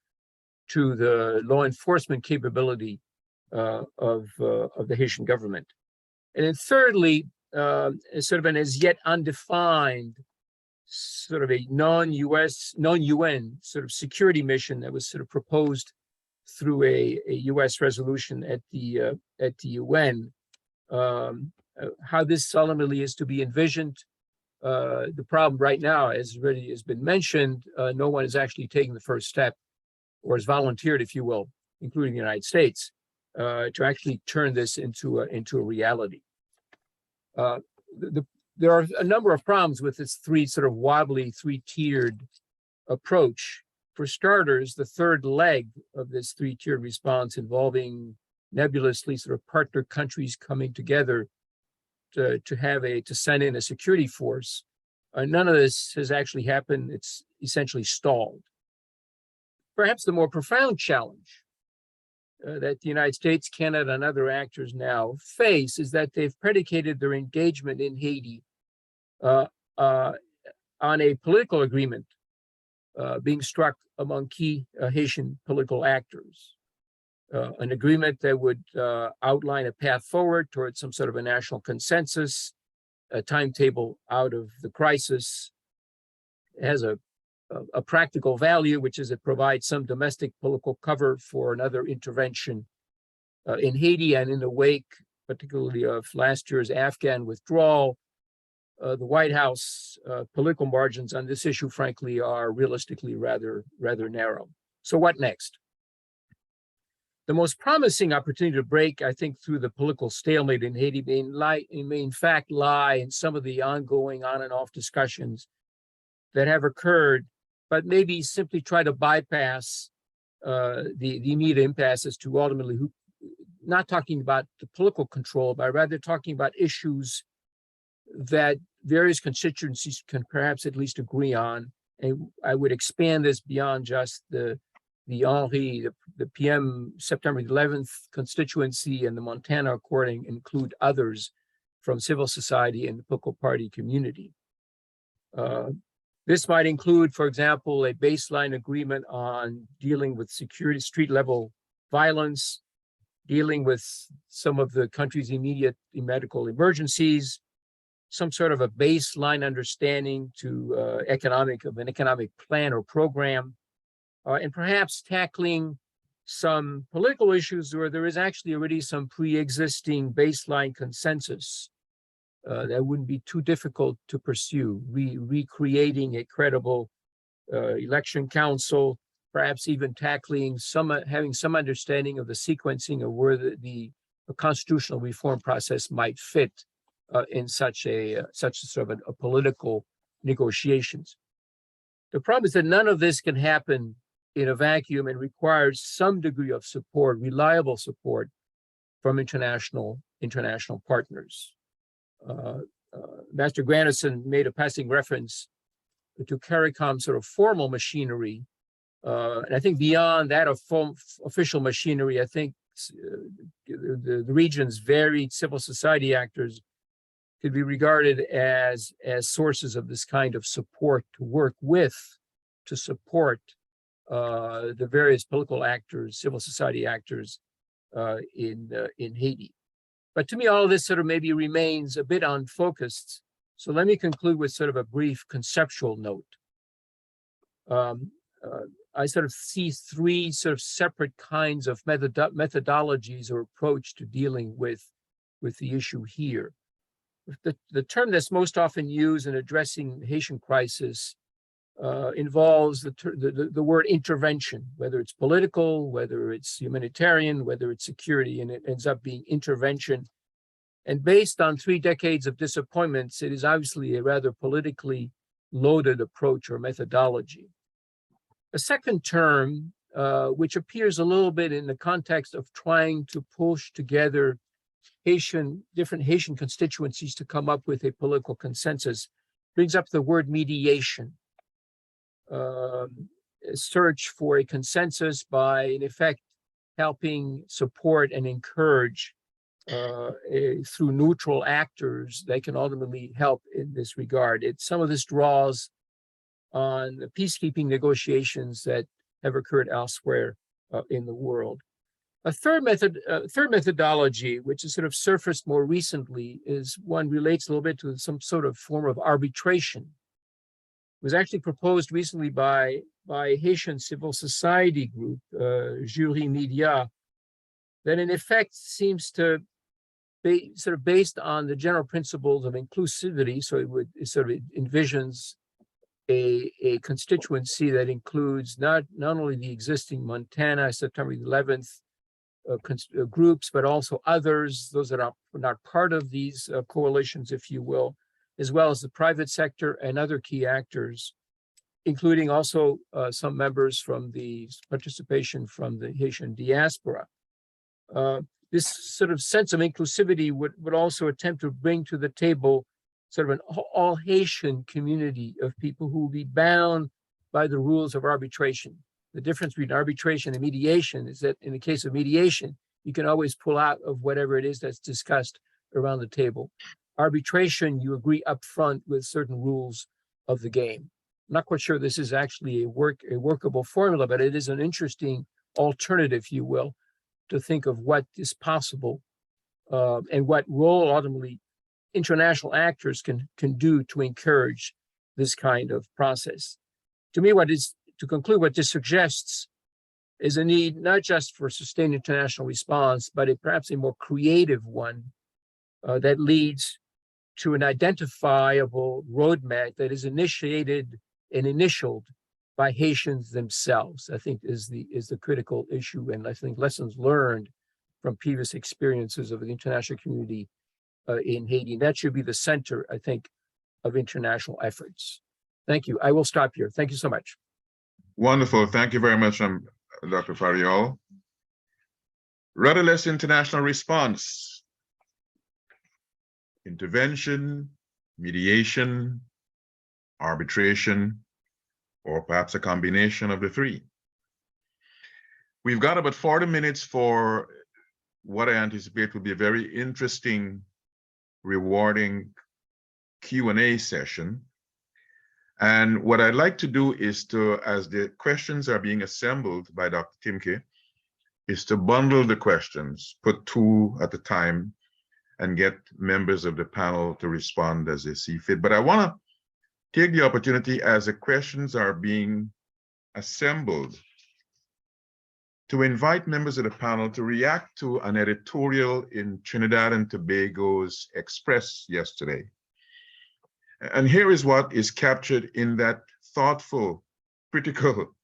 the law enforcement capability of the Haitian government. And then thirdly, sort of an as yet undefined sort of a non-UN sort of security mission that was sort of proposed through a US resolution at the UN. How this ultimately is to be envisioned. The problem right now, as already has been mentioned, no one is actually taking the first step, or has volunteered, if you will, including the United States, to actually turn this into a reality. There are a number of problems with this sort of wobbly, three-tiered approach. For starters, the third leg of this three-tiered response, involving nebulously sort of partner countries coming together to send in a security force, none of this has actually happened. It's essentially stalled. Perhaps the more profound challenge that the United States, Canada, and other actors now face is that they've predicated their engagement in Haiti on a political agreement being struck among key Haitian political actors. An agreement that would outline a path forward towards some sort of a national consensus, a timetable out of the crisis. It has a practical value, which is it provides some domestic political cover for another intervention in Haiti. And in the wake, particularly of last year's Afghan withdrawal, the White House political margins on this issue, frankly, are realistically rather narrow. So what next? The most promising opportunity to break, I think, through the political stalemate in Haiti may in fact lie in some of the ongoing on and off discussions that have occurred, but maybe simply try to bypass the immediate impasse as to ultimately not talking about the political control, but rather talking about issues that various constituencies can perhaps at least agree on. And I would expand this beyond just the PM September 11th constituency and the Montana Accord, and include others from civil society and the political party community. This might include, for example, a baseline agreement on dealing with security, street level violence, dealing with some of the country's immediate medical emergencies, some sort of a baseline understanding to an economic plan or program, and perhaps tackling some political issues where there is actually already some pre-existing baseline consensus that wouldn't be too difficult to pursue, recreating a credible election council, perhaps even tackling having some understanding of the sequencing of where the constitutional reform process might fit in such a sort of a political negotiations. The problem is that none of this can happen in a vacuum and requires some degree of support, reliable support from international partners. Master Grandison made a passing reference to CARICOM's sort of formal machinery. And I think beyond that of official machinery, I think the region's varied civil society actors could be regarded as sources of this kind of support to work with, to support the various political actors, civil society actors in Haiti. But to me, all of this sort of maybe remains a bit unfocused. So let me conclude with sort of a brief conceptual note. I sort of see three sort of separate kinds of methodologies or approach to dealing with the issue here. The term that's most often used in addressing the Haitian crisis involves the word intervention, whether it's political, whether it's humanitarian, whether it's security, and it ends up being intervention. And based on 3 decades of disappointments, it is obviously a rather politically loaded approach or methodology. A second term, which appears a little bit in the context of trying to push together different Haitian constituencies to come up with a political consensus, brings up the word mediation. A search for a consensus by, in effect, helping support and encourage through neutral actors that can ultimately help in this regard. Some of this draws on the peacekeeping negotiations that have occurred elsewhere in the world. A third methodology, which has sort of surfaced more recently, is one relates a little bit to some sort of form of arbitration. It was actually proposed recently by Haitian civil society group, Jury Media, that in effect seems to be sort of based on the general principles of inclusivity. So it sort of envisions a constituency that includes not only the existing Montana September 11th groups, but also others, those that are not part of these coalitions, if you will, as well as the private sector and other key actors, including also some members from the participation from the Haitian diaspora. This sort of sense of inclusivity would also attempt to bring to the table sort of an all Haitian community of people who will be bound by the rules of arbitration. The difference between arbitration and mediation is that in the case of mediation, you can always pull out of whatever it is that's discussed around the table. Arbitration, you agree up front with certain rules of the game. I'm not quite sure this is actually a workable formula, but it is an interesting alternative, if you will, to think of what is possible and what role ultimately international actors can do to encourage this kind of process. To me, to conclude, what this suggests is a need not just for sustained international response, but perhaps a more creative one that leads to an identifiable roadmap that is initiated and initialed by Haitians themselves, I think is the critical issue. And I think lessons learned from previous experiences of the international community in Haiti. That should be the center, I think, of international efforts. Thank you. I will stop here. Thank you so much. Wonderful. Thank you very much, Dr. Fariol. Rudderless international response. Intervention, mediation, arbitration, or perhaps a combination of the three. We've got about 40 minutes for what I anticipate will be a very interesting, rewarding Q&A session. And what I'd like to do is to, as the questions are being assembled by Dr. Timke, is to bundle the questions, put two at a time, and get members of the panel to respond as they see fit. But I want to take the opportunity as the questions are being assembled to invite members of the panel to react to an editorial in Trinidad and Tobago's Express yesterday. And here is what is captured in that thoughtful, critical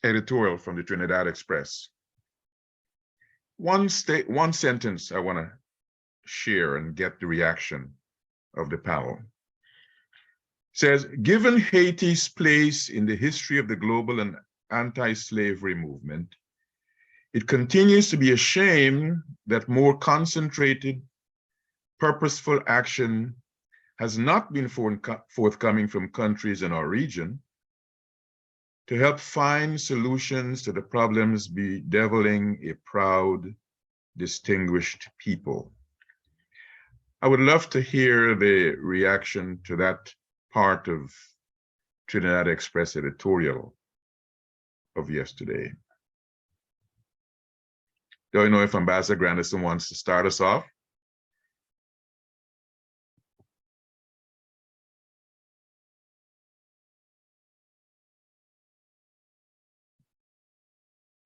editorial from the Trinidad Express. One sentence I want to share and get the reaction of the panel. It says, given Haiti's place in the history of the global and anti-slavery movement, it continues to be a shame that more concentrated, purposeful action has not been forthcoming from countries in our region to help find solutions to the problems bedeviling a proud, distinguished people. I would love to hear the reaction to that part of Trinidad Express editorial of yesterday. Do I know if Ambassador Grandison wants to start us off?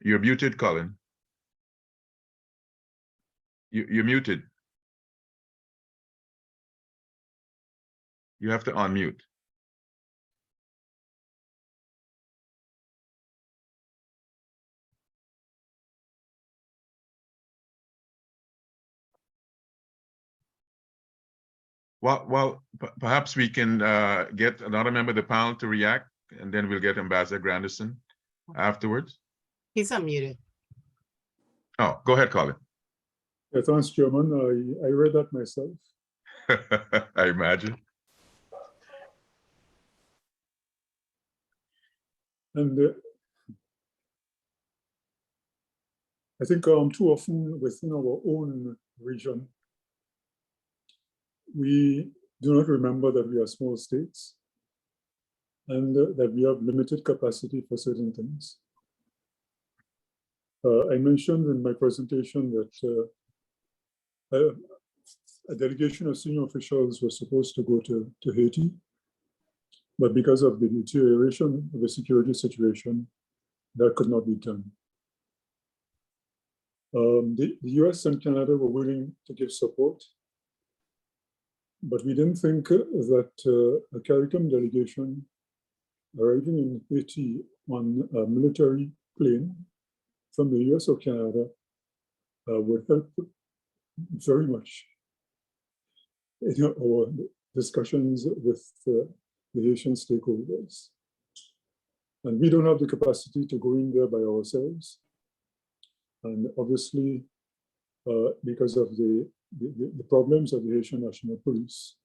You're muted, Colin. You're muted. You have to unmute. Well, perhaps we can get another member of the panel to react, and then we'll get Ambassador Grandison afterwards. He's unmuted. Oh, go ahead, Colin. Yeah, thanks, Chairman. I read that myself. I imagine. And I think too often within our own region, we do not remember that we are small states and that we have limited capacity for certain things. I mentioned in my presentation that a delegation of senior officials was supposed to go to Haiti, but because of the deterioration of the security situation, that could not be done. The US and Canada were willing to give support, but we didn't think that a CARICOM delegation arriving in Haiti on a military plane from the US or Canada would help very much in our discussions with the Haitian stakeholders. And we don't have the capacity to go in there by ourselves. And obviously, because of the problems of the Haitian National Police,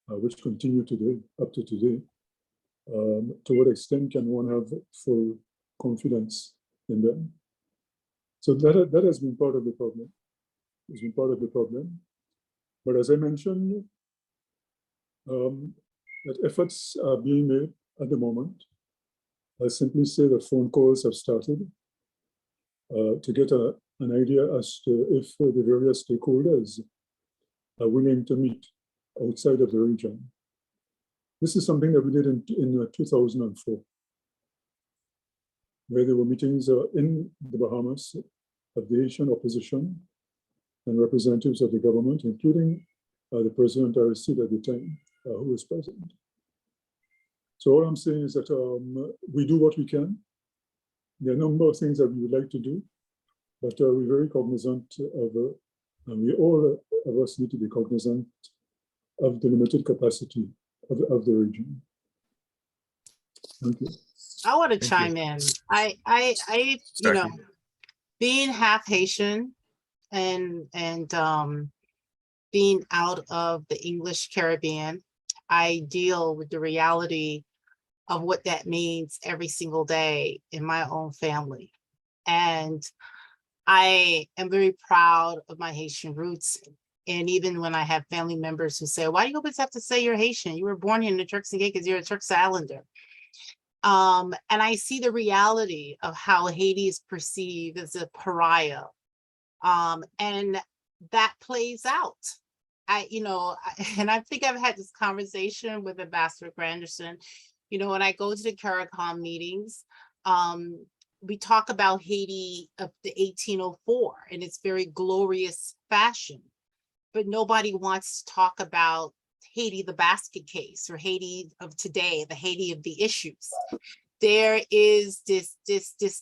which continue today, up to today, to what extent can one have full confidence in them? So that has been part of the problem. It's been part of the problem. But as I mentioned, that efforts are being made at the moment. I simply say that phone calls have started to get an idea as to if the various stakeholders are willing to meet outside of the region. This is something that we did in 2004, where there were meetings in the Bahamas of the Haitian opposition and representatives of the government, including the President Aristide at the time, who was present. So all I'm saying is that we do what we can. There are a number of things that we would like to do, but we're very cognizant of, and we all of us need to be cognizant of the limited capacity of the region. Thank you. I want to chime in. I you know, being half Haitian and being out of the English Caribbean, I deal with the reality of what that means every single day in my own family. And I am very proud of my Haitian roots. And even when I have family members who say, why do you always have to say you're Haitian? You were born here in the Turks and Caicos, you're a Turks Islander. And I see the reality of how Haiti is perceived as a pariah. And that plays out. And I think I've had this conversation with Ambassador Granderson. When I go to the CARICOM meetings, we talk about Haiti of the 1804 in its very glorious fashion, but nobody wants to talk about Haiti, the basket case, or Haiti of today, the Haiti of the issues. There is this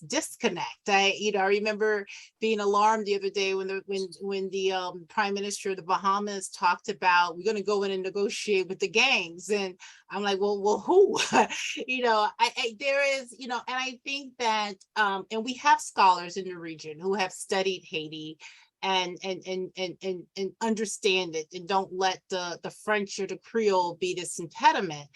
disconnect. I remember being alarmed the other day when the Prime Minister of the Bahamas talked about we're going to go in and negotiate with the gangs, and I'm like, well, who? There is, and I think that, and we have scholars in the region who have studied Haiti and understand it, and don't let the French or the Creole be this impediment.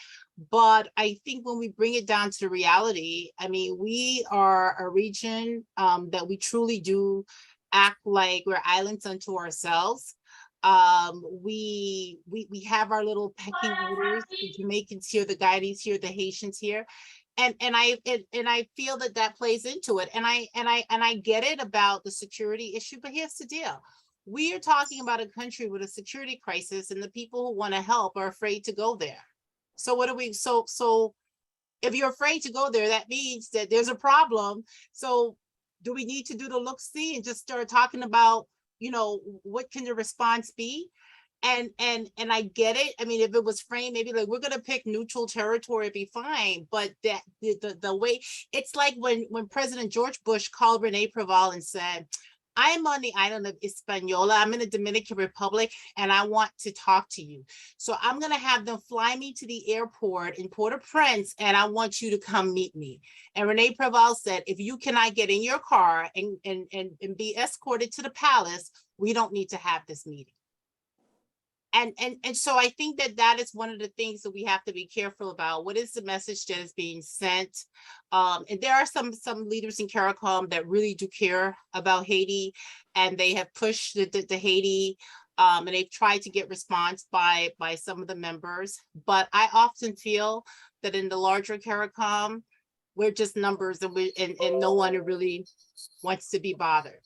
But I think when we bring it down to the reality, I mean, we are a region that we truly do act like we're islands unto ourselves. We have our little pecking orders, the Jamaicans here, the Guyanese here, the Haitians here. And I feel that plays into it. And I get it about the security issue, but here's the deal. We are talking about a country with a security crisis, and the people who want to help are afraid to go there. So what do we, so if you're afraid to go there, that means that there's a problem. So do we need to do the look-see and just start talking about, what can the response be? And I get it. I mean, if it was framed, maybe like we're going to pick neutral territory, it'd be fine. But that the way, it's like when President George Bush called Rene Preval and said, I'm on the island of Hispaniola. I'm in the Dominican Republic, and I want to talk to you. So I'm going to have them fly me to the airport in Port-au-Prince, and I want you to come meet me. And Rene Preval said, if you cannot get in your car and be escorted to the palace, we don't need to have this meeting. And so I think that is one of the things that we have to be careful about. What is the message that is being sent? And there are some leaders in CARICOM that really do care about Haiti, and they have pushed the Haiti, and they've tried to get response by some of the members. But I often feel that in the larger CARICOM, we're just numbers, and no one really wants to be bothered.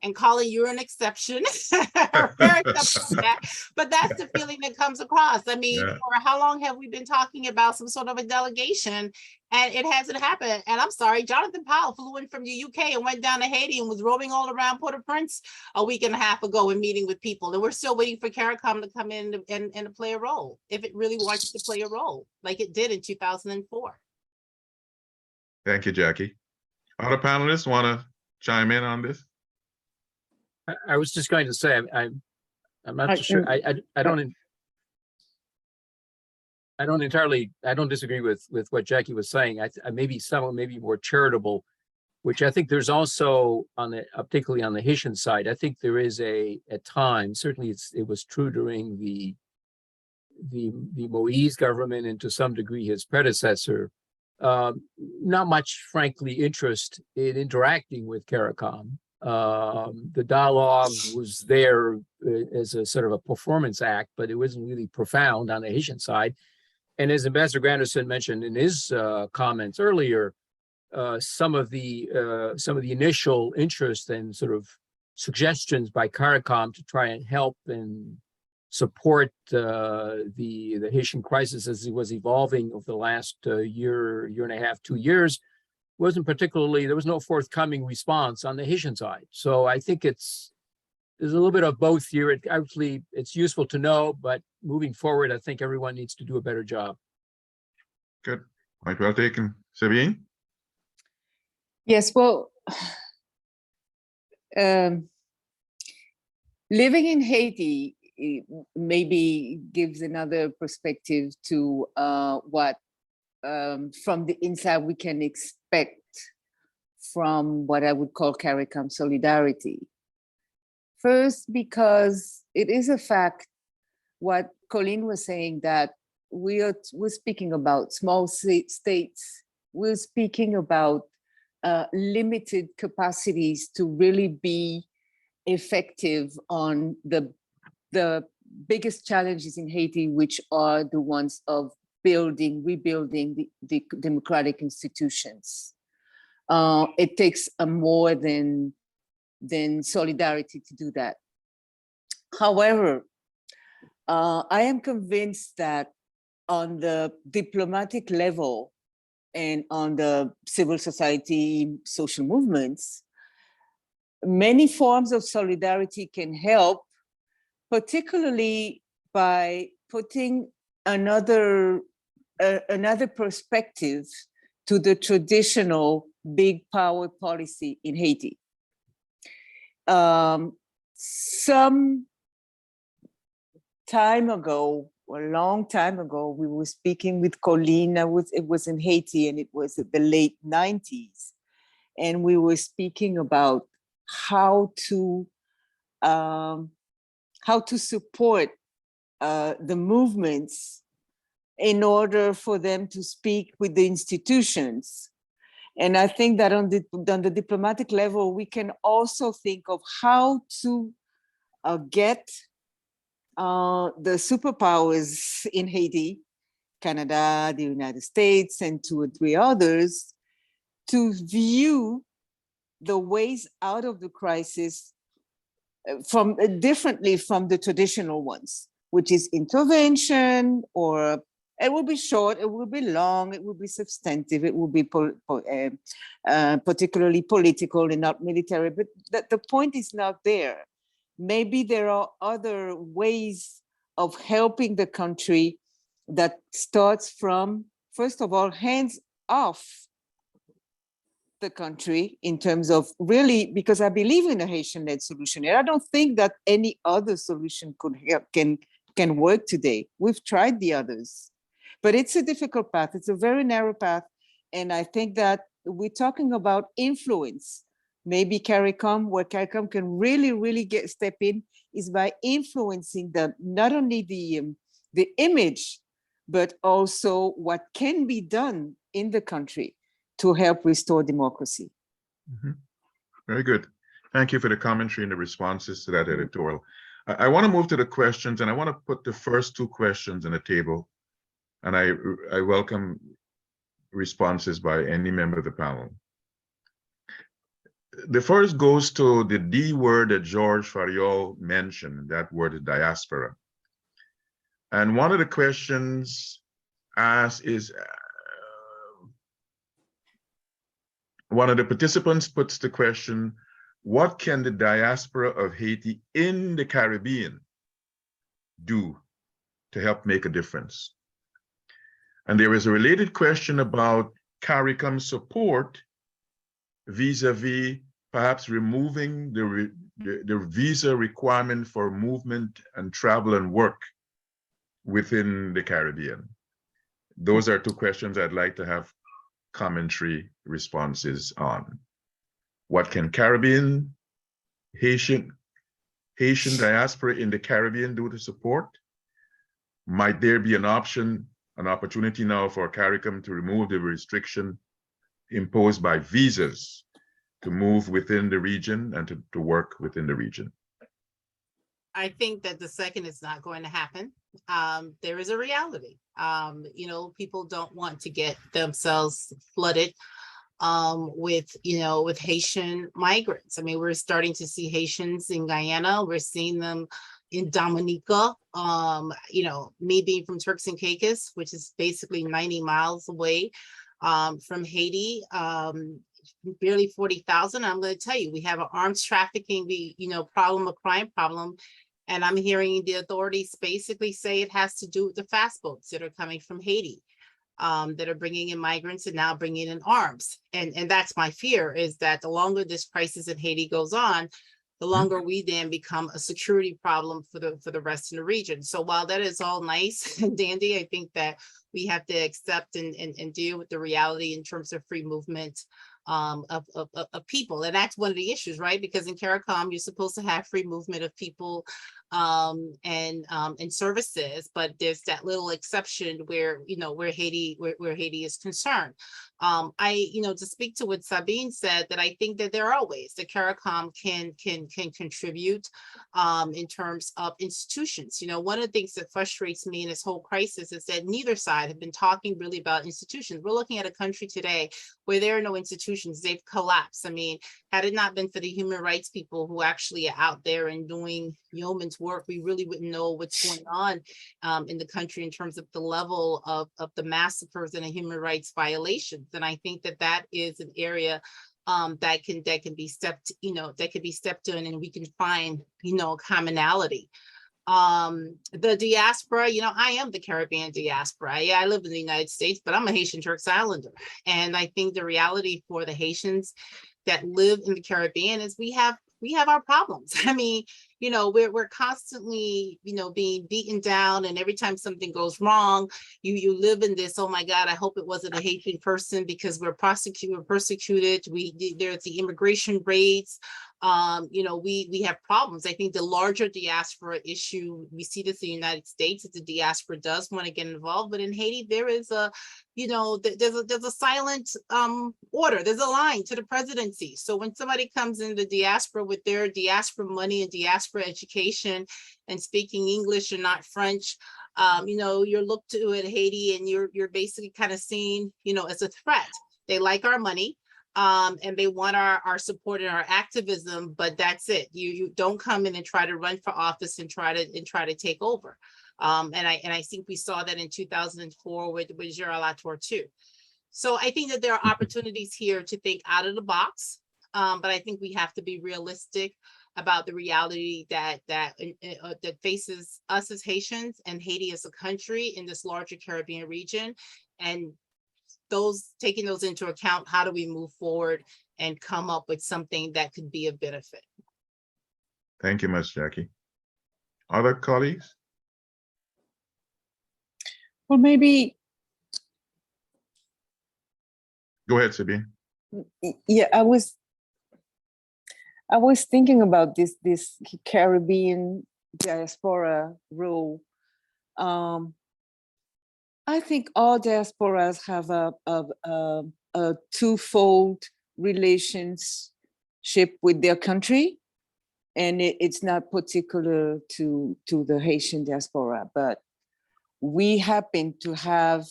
And Colin, you're an exception. But that's the feeling that comes across. I mean, Yeah. For how long have we been talking about some sort of a delegation, and it hasn't happened? And I'm sorry, Jonathan Powell flew in from the UK and went down to Haiti and was roaming all around Port-au-Prince a week and a half ago and meeting with people. And we're still waiting for CARICOM to come in and to play a role, if it really wants to play a role, like it did in 2004. Thank you, Jackie. Other panelists want to chime in on this? I was just going to say, I'm not sure. I don't disagree with what Jackie was saying. I maybe more charitable, which I think there's also particularly on the Haitian side. I think there is at times, certainly it was true during the Moïse government, and to some degree his predecessor, not much, frankly, interest in interacting with CARICOM. The dialogue was there as a sort of a performance act, but it wasn't really profound on the Haitian side. And as Ambassador Granderson mentioned in his comments earlier, some of the initial interest and sort of suggestions by CARICOM to try and help and support the Haitian crisis as it was evolving over the last year and a half, 2 years, there was no forthcoming response on the Haitian side. So I think there's a little bit of both here. It's useful to know, but moving forward, I think everyone needs to do a better job. Good. Point well taken. Sabine? Yes, well, living in Haiti maybe gives another perspective to what from the inside we can expect from what I would call CARICOM solidarity. First, because it is a fact, what Colleen was saying, that we're speaking about small states. We're speaking about limited capacities to really be effective on the biggest challenges in Haiti, which are the ones of rebuilding the democratic institutions. It takes more than solidarity to do that. However, I am convinced that on the diplomatic level and on the civil society social movements, many forms of solidarity can help, particularly by putting another perspective to the traditional big power policy in Haiti. Some time ago, a long time ago, we were speaking with Colleen. It was in Haiti, and it was the late 90s. And we were speaking about how to support the movements in order for them to speak with the institutions. And I think that on the diplomatic level, we can also think of how to get the superpowers in Haiti, Canada, the United States, and 2 or 3 others, to view the ways out of the crisis differently from the traditional ones, which is intervention, or it will be short, it will be long, it will be substantive, it will be particularly political and not military, but the point is not there. Maybe there are other ways of helping the country that starts from, first of all, hands off the country in terms of really, because I believe in a Haitian-led solution, and I don't think that any other solution can work today. We've tried the others, but it's a difficult path. It's a very narrow path, and I think that we're talking about influence. Maybe CARICOM, where CARICOM can really step in, is by influencing not only the image, but also what can be done in the country to help restore democracy. Mhm. Very good. Thank you for the commentary and the responses to that editorial. I want to move to the questions, and I want to put the first 2 questions on the table, and I welcome responses by any member of the panel. The first goes to the D word that George Fariol mentioned. That word is diaspora. And one of the questions asked is, one of the participants puts the question, what can the diaspora of Haiti in the Caribbean do to help make a difference? And there is a related question about CARICOM support vis-a-vis perhaps removing the visa requirement for movement and travel and work within the Caribbean. Those are 2 questions I'd like to have commentary responses on. What can Haitian diaspora in the Caribbean do to support? Might there be an opportunity now for CARICOM to remove the restriction imposed by visas to move within the region and to work within the region? I think that the second is not going to happen. There is a reality. People don't want to get themselves flooded with Haitian migrants. I mean, we're starting to see Haitians in Guyana. We're seeing them in Dominica. Me being from Turks and Caicos, which is basically 90 miles away from Haiti, barely 40,000. I'm going to tell you, we have an arms trafficking, problem, a crime problem. And I'm hearing the authorities basically say it has to do with the fast boats that are coming from Haiti, that are bringing in migrants and now bringing in arms. And that's my fear, is that the longer this crisis in Haiti goes on, the longer we then become a security problem for the rest of the region. So while that is all nice and dandy, I think that we have to accept and deal with the reality in terms of free movement of people. And that's one of the issues, right? Because in CARICOM, you're supposed to have free movement of people and services, but there's that little exception where, where Haiti is concerned. To speak to what Sabine said, that I think that there are ways that CARICOM can contribute in terms of institutions. One of the things that frustrates me in this whole crisis is that neither side have been talking really about institutions. We're looking at a country today where there are no institutions. They've collapsed. I mean, had it not been for the human rights people who actually are out there and doing yeoman's work, we really wouldn't know what's going on in the country in terms of the level of the massacres and the human rights violations. And I think that that is an area that can be stepped in, and we can find, commonality. The diaspora, I am the Caribbean diaspora. Yeah, I live in the United States, but I'm a Haitian Turks Islander. And I think the reality for the Haitians that live in the Caribbean is we have our problems. I mean, we're constantly, being beaten down, and every time something goes wrong, you live in this, oh my God, I hope it wasn't a Haitian person because we're persecuted. There's the immigration raids. We have problems. I think the larger diaspora issue, we see this in the United States, that the diaspora does want to get involved, but in Haiti, there is there's a silent order. There's a line to the presidency. So when somebody comes in the diaspora with their diaspora money and diaspora education and speaking English and not French, you're looked to at Haiti, and you're basically kind of seen, as a threat. They like our money. And they want our support and our activism, but that's it. You don't come in and try to run for office and try to take over. And I think we saw that in 2004 with Gerald Latour too. So I think that there are opportunities here to think out of the box, but I think we have to be realistic about the reality that faces us as Haitians and Haiti as a country in this larger Caribbean region. And taking those into account, how do we move forward and come up with something that could be a benefit? Thank you much, Jackie. Other colleagues? Well, maybe, Go ahead, Sabine. yeah, I was thinking about this Caribbean diaspora role. I think all diasporas have a twofold relationship with their country, and it's not particular to the Haitian diaspora, but we happen to have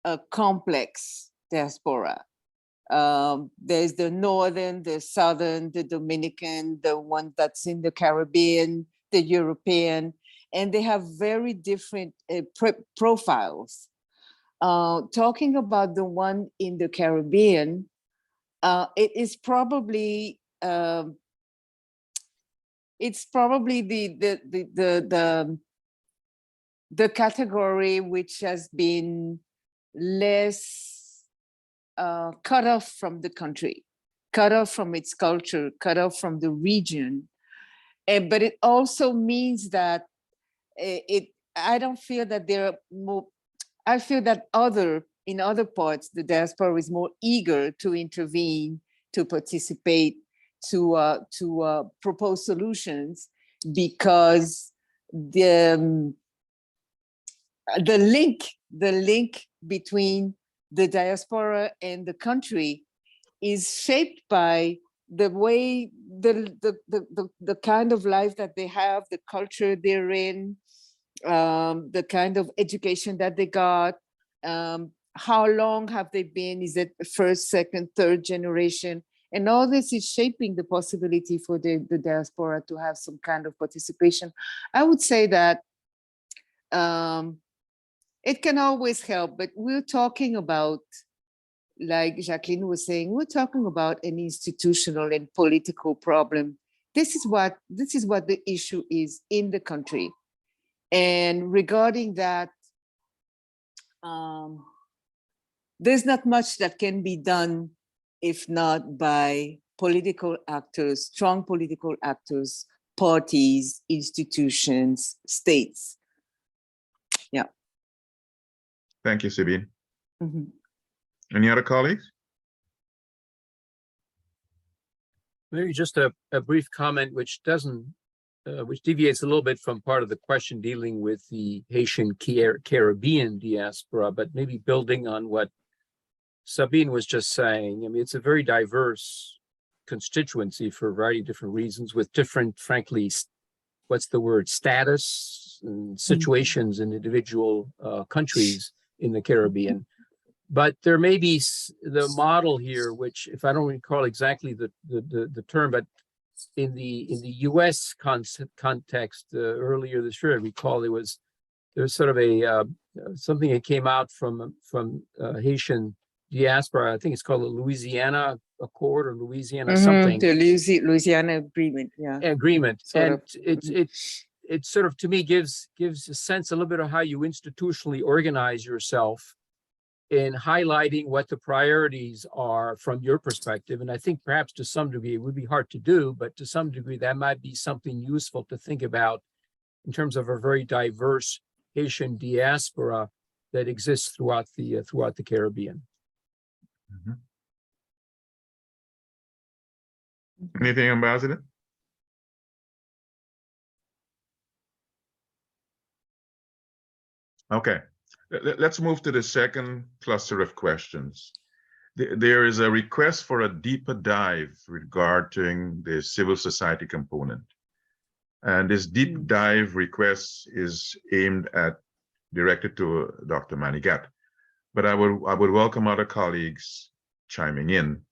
a complex diaspora. There's the northern, the southern, the Dominican, the one that's in the Caribbean, the European, and they have very different profiles. Talking about the one in the Caribbean, it is probably the category which has been less cut off from the country, cut off from its culture, cut off from the region. But it also means that I don't feel that there are more, I feel that in other parts, the diaspora is more eager to intervene, to participate, to propose solutions, because the link between the diaspora and the country is shaped by the way the kind of life that they have, the culture they're in, the kind of education that they got, how long have they been, is it first, second, third generation? And all this is shaping the possibility for the diaspora to have some kind of participation. I would say that it can always help, but we're talking about, like Jacqueline was saying, we're talking about an institutional and political problem. This is what the issue is in the country. And regarding that, there's not much that can be done if not by political actors, strong political actors, parties, institutions, states. Yeah. Thank you, Sabine. Mhm. Any other colleagues? Maybe just a brief comment, which doesn't, which deviates a little bit from part of the question dealing with the Haitian Caribbean diaspora, but maybe building on what Sabine was just saying. I mean, it's a very diverse constituency for a variety of different reasons with different, frankly, what's the word, status and situations in individual countries in the Caribbean. But there may be the model here, which, if I don't recall exactly the term, but in the U.S. context earlier this year, I recall there was sort of a something that came out from Haitian diaspora. I think it's called the Louisiana Accord or Louisiana something. The Louisiana agreement, yeah. Agreement, Sort and of. it sort of, to me, gives a sense a little bit of how you institutionally organize yourself in highlighting what the priorities are from your perspective. And I think perhaps to some degree, it would be hard to do, but to some degree, that might be something useful to think about in terms of a very diverse Haitian diaspora that exists throughout the Caribbean. Mhm. Anything, Ambassador? Okay, let's move to the second cluster of questions. There is a request for a deeper dive regarding the civil society component. And this deep dive request is directed to Dr. Manigat. But I would welcome other colleagues chiming in.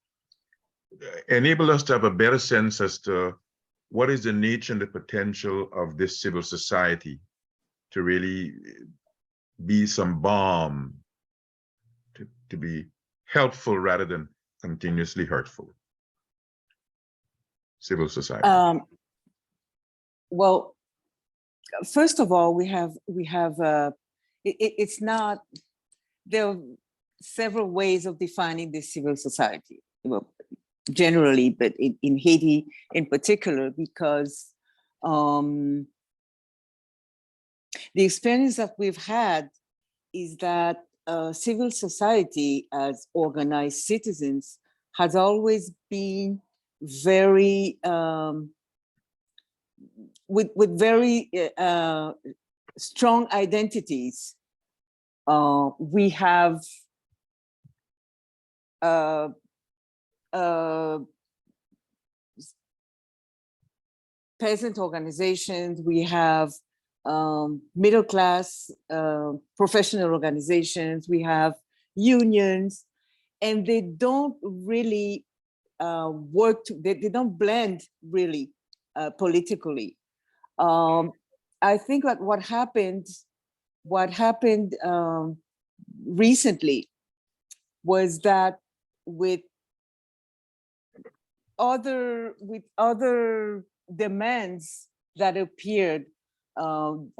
Enable us to have a better sense as to what is the nature and the potential of this civil society to really be some balm, to be helpful rather than continuously hurtful. Civil society. Well, first of all, it's not, there are several ways of defining the civil society, well, generally, but in Haiti in particular, because the experience that we've had is that civil society as organized citizens has always been very, with very strong identities. We have peasant organizations, we have middle class professional organizations, we have unions, and they don't really they don't blend really politically. I think that what happened recently was that with other demands that appeared,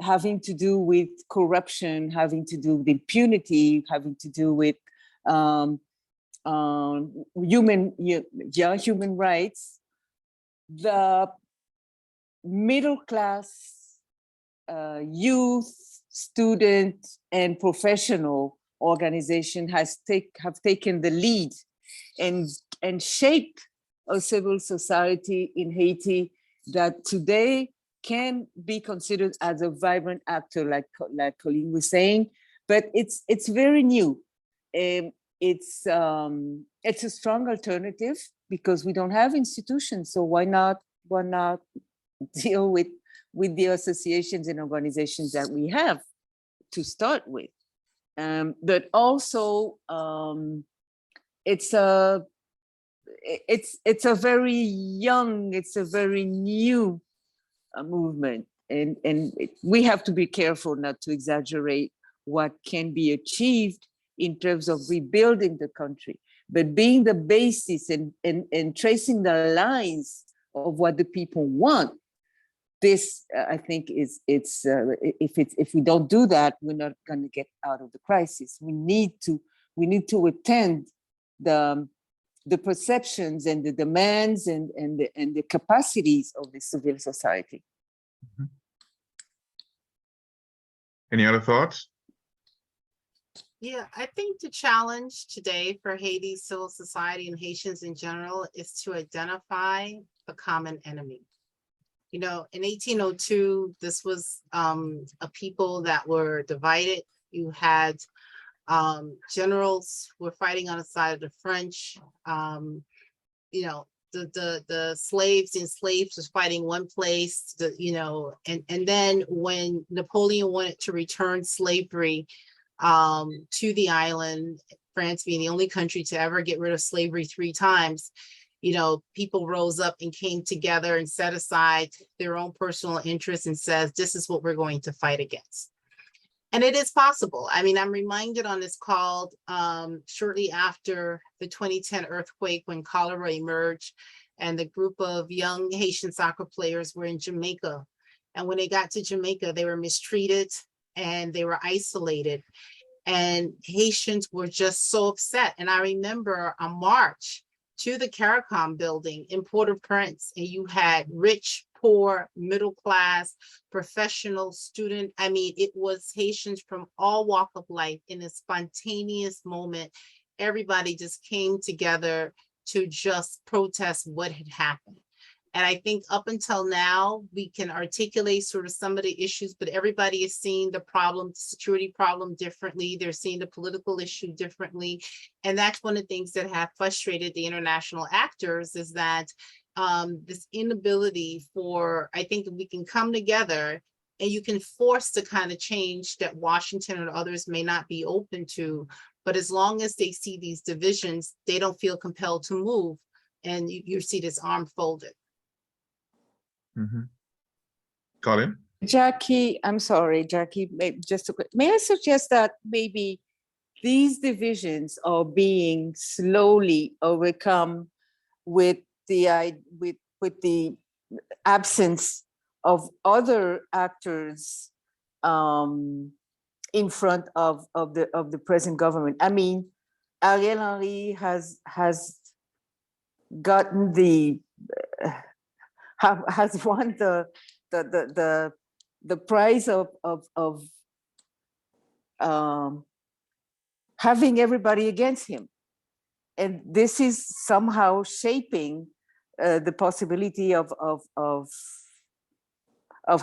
having to do with corruption, having to do with impunity, having to do with human rights, the middle class youth, student, and professional organization have taken the lead and shaped a civil society in Haiti that today can be considered as a vibrant actor, like Colleen was saying, but it's very new. It's a strong alternative because we don't have institutions, so why not deal with the associations and organizations that we have to start with. But also it's a very young, it's a very new movement, and we have to be careful not to exaggerate what can be achieved in terms of rebuilding the country, but being the basis and tracing the lines of what the people want. This, I think, if we don't do that, we're not going to get out of the crisis. We need to attend the perceptions and the demands and the capacities of the civil society. Any other thoughts? Yeah, I think the challenge today for Haiti civil society and Haitians in general is to identify a common enemy. You know, in 1802, this was a people that were divided. You had generals were fighting on the side of the French. You know, the slaves and slaves was fighting one place, you know, and then when Napoleon wanted to return slavery to the island, France being the only country to ever get rid of slavery 3 times, you know, people rose up and came together and set aside their own personal interests and says, this is what we're going to fight against. And it is possible. I mean, I'm reminded on this call shortly after the 2010 earthquake when cholera emerged and the group of young Haitian soccer players were in Jamaica. And when they got to Jamaica, they were mistreated and they were isolated. And Haitians were just so upset. And I remember a march to the CARICOM building in Port-au-Prince, and you had rich, poor, middle class, professional, student. I mean, it was Haitians from all walk of life in a spontaneous moment. Everybody just came together to just protest what had happened. And I think up until now, we can articulate sort of some of the issues, but everybody is seeing the problem, the security problem differently. They're seeing the political issue differently. And that's one of the things that have frustrated the international actors is that this inability for, I think we can come together and you can force the kind of change that Washington or others may not be open to. But as long as they see these divisions, they don't feel compelled to move. And you see this arm folded. Colin? Jackie, I'm sorry, Jackie, just a quick, may I suggest that maybe these divisions are being slowly overcome with the absence of other actors in front of the present government. I mean, Ariel Henry has gotten has won the prize of having everybody against him. And this is somehow shaping the possibility of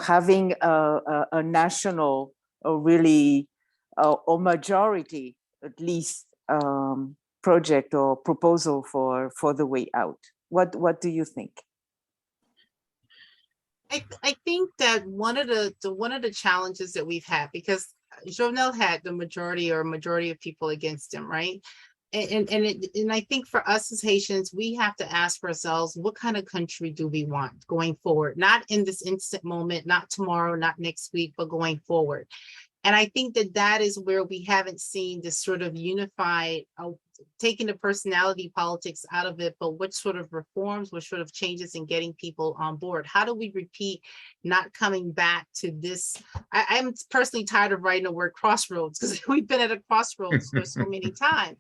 having a national, or really, or majority, at least, project or proposal for the way out. What do you think? I think that one of the challenges that we've had, because Jovenel had the majority of people against him, right? And I think for us as Haitians, we have to ask ourselves, what kind of country do we want going forward? Not in this instant moment, not tomorrow, not next week, but going forward. And I think that is where we haven't seen this sort of unified, taking the personality politics out of it, but what sort of reforms, what sort of changes in getting people on board? How do we repeat not coming back to this? I'm personally tired of writing the word crossroads because we've been at a crossroads for so many times.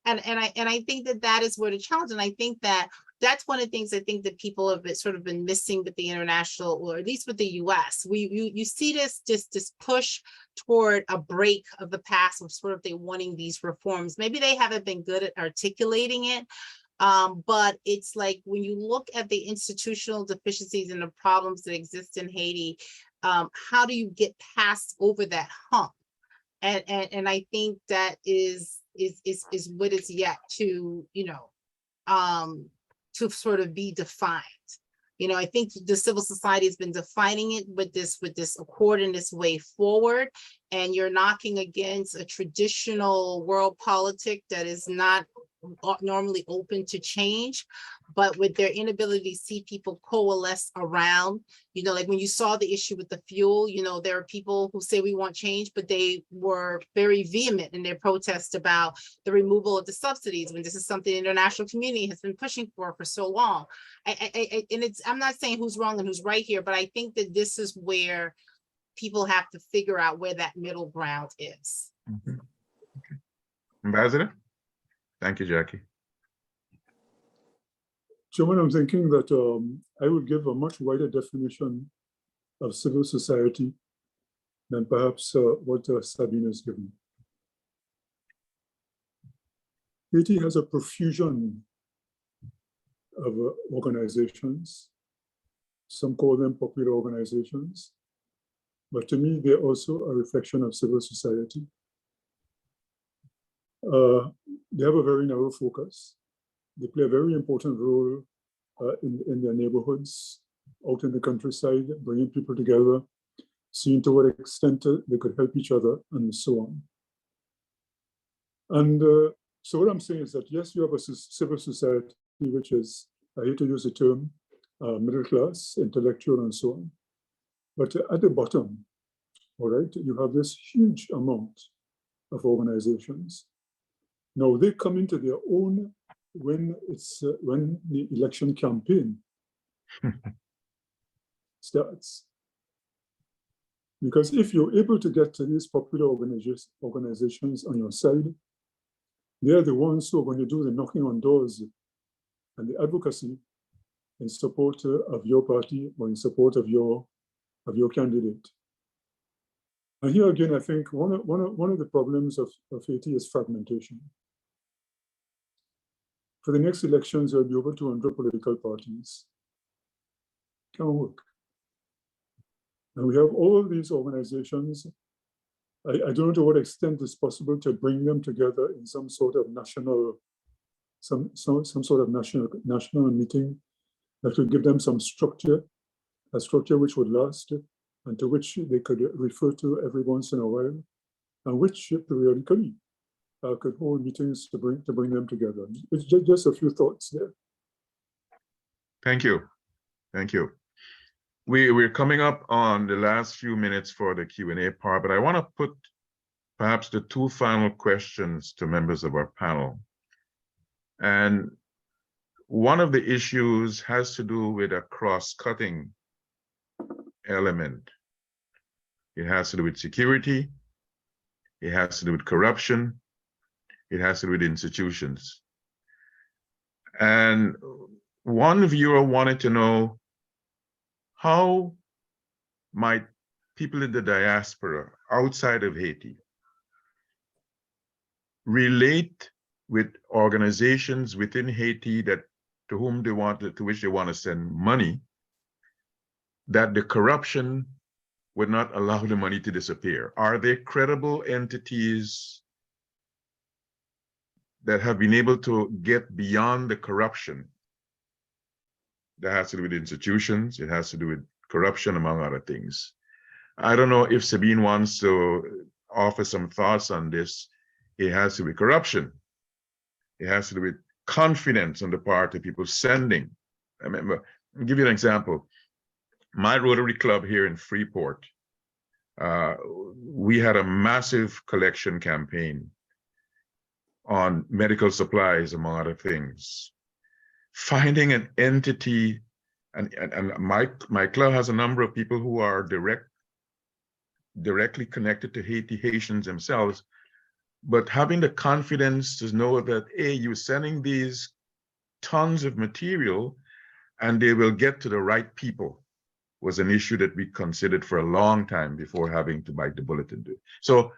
And I think that is where the challenge, and I think that's one of the things I think that people have sort of been missing with the international, or at least with the U.S. You see this push toward a break of the past of sort of they wanting these reforms. Maybe they haven't been good at articulating it, but it's like when you look at the institutional deficiencies and the problems that exist in Haiti, how do you get past over that hump? And I think that is what is yet to, you know, to sort of be defined. You know, I think the civil society has been defining it with this accord and this way forward, and you're knocking against a traditional world politic that is not normally open to change, but with their inability to see people coalesce around, you know, like when you saw the issue with the fuel, you know, there are people who say we want change, but they were very vehement in their protest about the removal of the subsidies, when this is something the international community has been pushing for so long. I'm not saying who's wrong and who's right here, but I think that this is where people have to figure out where that middle ground is. Okay. Ambassador? Thank you, Jackie. Chairman, I'm thinking that I would give a much wider definition of civil society than perhaps what Sabine has given. Haiti has a profusion of organizations. Some call them popular organizations, but to me, they're also a reflection of civil society. They have a very narrow focus. They play a very important role in their neighborhoods, out in the countryside, bringing people together, seeing to what extent they could help each other, and so on. And so what I'm saying is that, yes, you have a civil society, which is, I hate to use the term, middle class, intellectual, and so on. But at the bottom, all right, you have this huge amount of organizations. Now they come into their own when the election campaign starts. Because if you're able to get to these popular organizations on your side, they're the ones who are going to do the knocking on doors and the advocacy in support of your party or in support of your candidate. And here again, I think one of the problems of Haiti is fragmentation. For the next elections, there'll be over 200 political parties. Can't work. And we have all of these organizations. I don't know to what extent it's possible to bring them together in some sort of national, some sort of national meeting that would give them some structure, a structure which would last and to which they could refer to every once in a while, and which periodically could hold meetings to bring them together. It's just a few thoughts there. Thank you. Thank you. We're coming up on the last few minutes for the Q&A part, but I want to put perhaps the two final questions to members of our panel. And one of the issues has to do with a cross-cutting element. It has to do with security. It has to do with corruption. It has to do with institutions. And one viewer wanted to know, how might people in the diaspora outside of Haiti relate with organizations within Haiti that to which they want to send money, that the corruption would not allow the money to disappear? Are there credible entities that have been able to get beyond the corruption? That has to do with institutions. It has to do with corruption, among other things. I don't know if Sabine wants to offer some thoughts on this. It has to do with corruption. It has to do with confidence on the part of people sending. I remember, I'll give you an example. My Rotary Club here in Freeport, we had a massive collection campaign on medical supplies, among other things. Finding an entity, and my club has a number of people who are directly connected to Haitians themselves, but having the confidence to know that, hey, you're sending these tons of material and they will get to the right people was an issue that we considered for a long time before having to bite the bullet and do it. So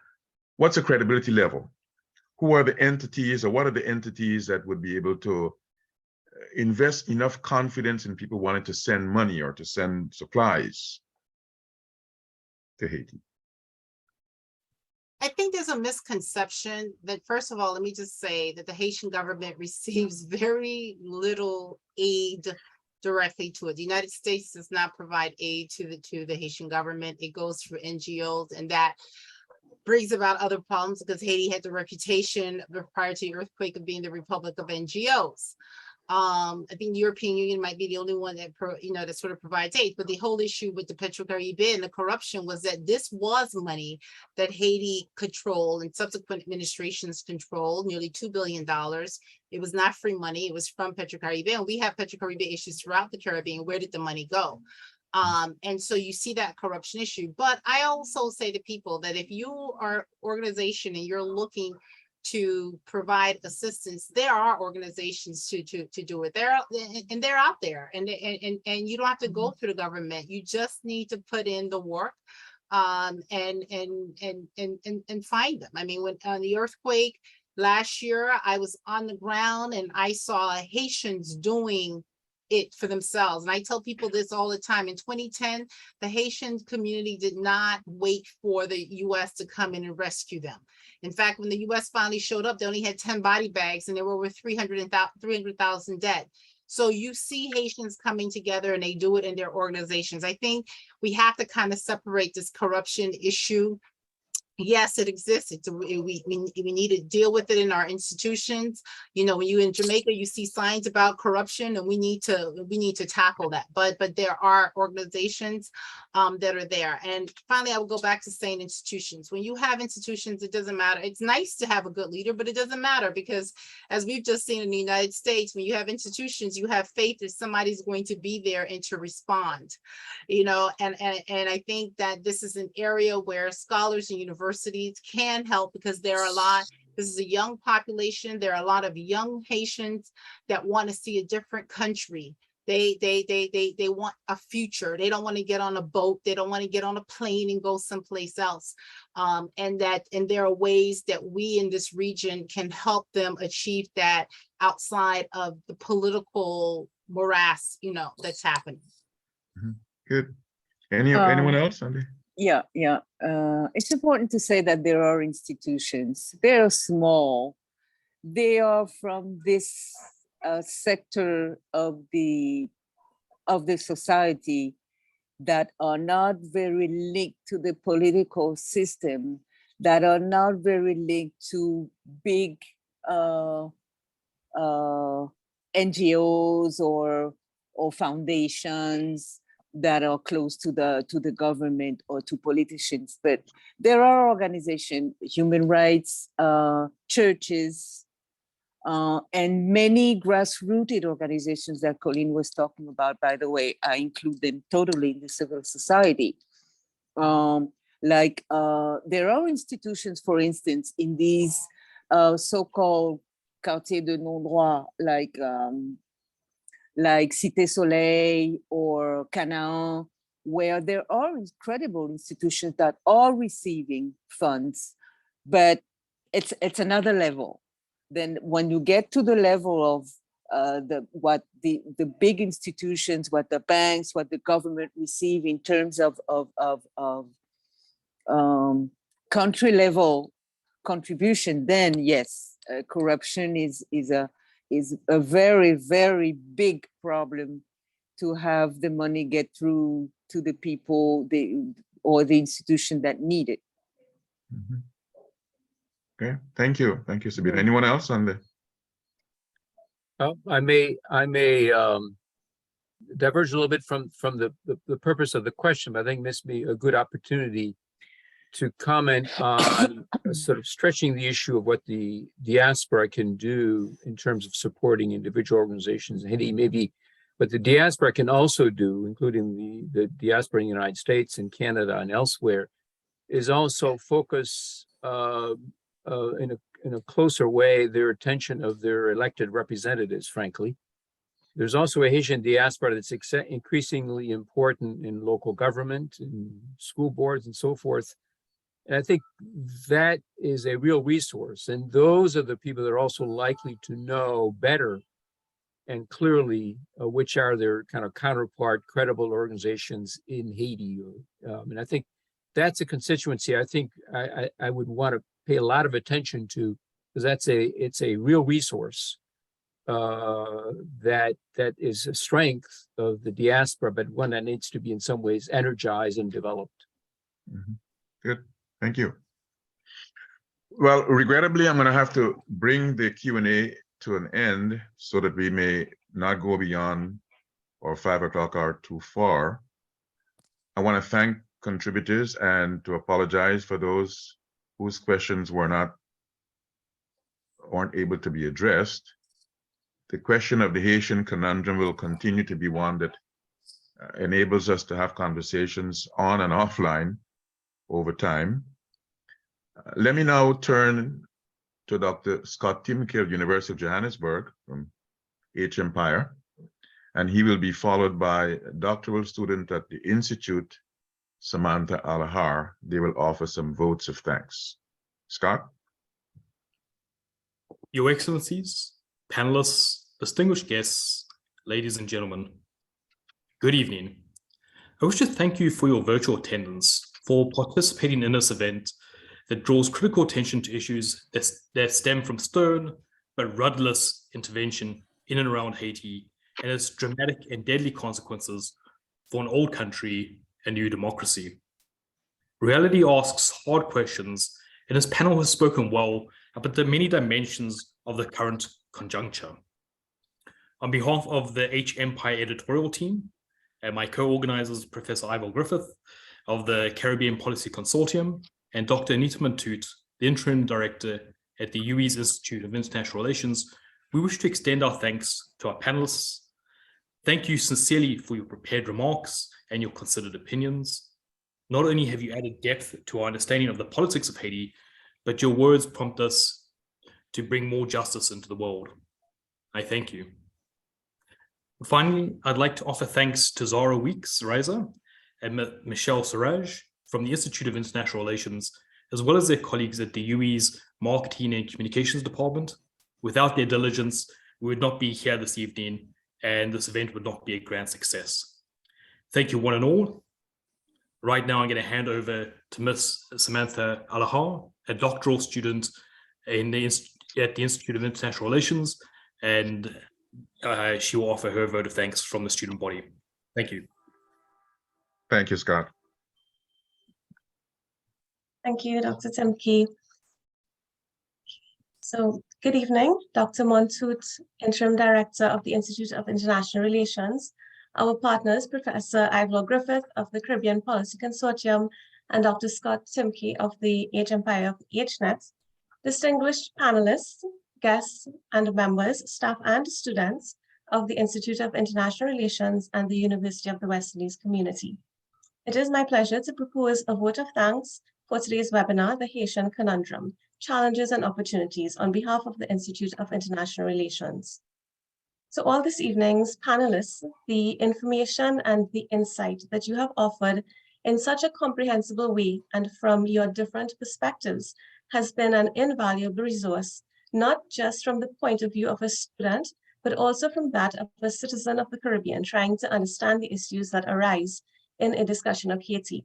what's the credibility level? Who are the entities, or what are the entities that would be able to invest enough confidence in people wanting to send money or to send supplies to Haiti? I think there's a misconception that, first of all, let me just say that the Haitian government receives very little aid directly to it. The United States does not provide aid to the Haitian government. It goes through NGOs, and that brings about other problems because Haiti had the reputation prior to the earthquake of being the Republic of NGOs. I think the European Union might be the only one that that sort of provides aid, but the whole issue with the Petro-Caribbean, the corruption, was that this was money that Haiti controlled and subsequent administrations controlled, nearly $2 billion. It was not free money. It was from Petro-Caribbean. We have Petro-Caribbean issues throughout the Caribbean. Where did the money go? And so you see that corruption issue. But I also say to people that if you are an organization and you're looking to provide assistance, there are organizations to do it. They're out there, and you don't have to go through the government. You just need to put in the work, and find them. I mean, when on the earthquake, Last year, I was on the ground and I saw Haitians doing it for themselves. And I tell people this all the time. In 2010, the Haitian community did not wait for the US to come in and rescue them. In fact, when the US finally showed up, they only had 10 body bags and there were over 300,000 dead. So you see Haitians coming together and they do it in their organizations. I think we have to kind of separate this corruption issue. Yes, it exists. We need to deal with it in our institutions. You know, when you in Jamaica, you see signs about corruption, and we need to tackle that. But there are organizations that are there. And finally, I will go back to saying institutions. When you have institutions, it doesn't matter. It's nice to have a good leader, but it doesn't matter because, as we've just seen in the United States, when you have institutions, you have faith that somebody's going to be there and to respond. You know, and I think that this is an area where scholars and universities can help because there are this is a young population. There are a lot of young Haitians that want to see a different country. They want a future. They don't want to get on a boat. They don't want to get on a plane and go someplace else. And there are ways that we in this region can help them achieve that outside of the political morass, you know, that's happening. Good. Anyone else, Andy? Yeah. It's important to say that there are institutions. They are small. They are from this sector of the society that are not very linked to the political system, that are not very linked to big NGOs or foundations that are close to the government or to politicians. But there are organizations, human rights, churches, and many grassroots organizations that Colleen was talking about. By the way, I include them totally in the civil society. There are institutions, for instance, in these so-called quartiers de non-droit, like Cité Soleil or Canaan, where there are incredible institutions that are receiving funds, but it's another level. Then when you get to the level of the big institutions, what the banks, what the government receive in terms of country level contribution, then yes, corruption is a very, very big problem to have the money get through to the people or the institution that need it. Mm-hmm. Okay, thank you, Sabina. Anyone else on the? I may diverge a little bit from the purpose of the question, but I think this may be a good opportunity to comment on sort of stretching the issue of what the diaspora can do in terms of supporting individual organizations in Haiti. Maybe what the diaspora can also do, including the diaspora in the United States and Canada and elsewhere, is also focus in a closer way their attention of their elected representatives, frankly. There's also a Haitian diaspora that's increasingly important in local government, in school boards and so forth. And I think that is a real resource. And those are the people that are also likely to know better and clearly which are their kind of counterpart credible organizations in Haiti. And I think that's a constituency I think I would want to pay a lot of attention to, because it's a real resource that is a strength of the diaspora, but one that needs to be in some ways energized and developed. Mm-hmm. Good, thank you. Well, regrettably, I'm going to have to bring the Q&A to an end so that we may not go beyond our 5 o'clock hour too far. I want to thank contributors and to apologize for those whose questions weren't able to be addressed. The question of the Haitian conundrum will continue to be one that enables us to have conversations on and offline over time. Let me now turn to Dr. Scott Timke of University of Johannesburg from H Empire, and he will be followed by a doctoral student at the Institute, Samantha Alahar. They will offer some votes of thanks. Scott? Your Excellencies, panelists, distinguished guests, ladies and gentlemen, good evening. I wish to thank you for your virtual attendance, for participating in this event that draws critical attention to issues that stem from stern but rudderless intervention in and around Haiti and its dramatic and deadly consequences for an old country and new democracy. Reality asks hard questions, and this panel has spoken well about the many dimensions of the current conjuncture. On behalf of the H Empire editorial team and my co-organizers, Professor Ivor Griffith of the Caribbean Policy Consortium and Dr. Anita Mantut, the interim director at the U.W.I's Institute of International Relations, we wish to extend our thanks to our panelists. Thank you sincerely for your prepared remarks and your considered opinions. Not only have you added depth to our understanding of the politics of Haiti, but your words prompt us to bring more justice into the world. I thank you. Finally, I'd like to offer thanks to Zara Weeks Reiser and Michelle Siraj from the Institute of International Relations, as well as their colleagues at the U.W.I's Marketing and Communications Department. Without their diligence, we would not be here this evening, and this event would not be a grand success. Thank you one and all. Right now, I'm going to hand over to Ms. Samantha Alahar, a doctoral student at the Institute of International Relations, and she will offer her vote of thanks from the student body. Thank you. Thank you, Scott. Thank you, Dr. Timke. So, good evening, Dr. Montut, Interim Director of the Institute of International Relations, our partners, Professor Ivor Griffith of the Caribbean Policy Consortium, and Dr. Scott Timke of the H Empire of HNet, distinguished panelists, guests, and members, staff, and students of the Institute of International Relations and the University of the West Indies community. It is my pleasure to propose a vote of thanks for today's webinar, The Haitian Conundrum, Challenges and Opportunities, on behalf of the Institute of International Relations. So all this evening's panelists, the information and the insight that you have offered in such a comprehensible way and from your different perspectives has been an invaluable resource, not just from the point of view of a student, but also from that of a citizen of the Caribbean trying to understand the issues that arise in a discussion of Haiti.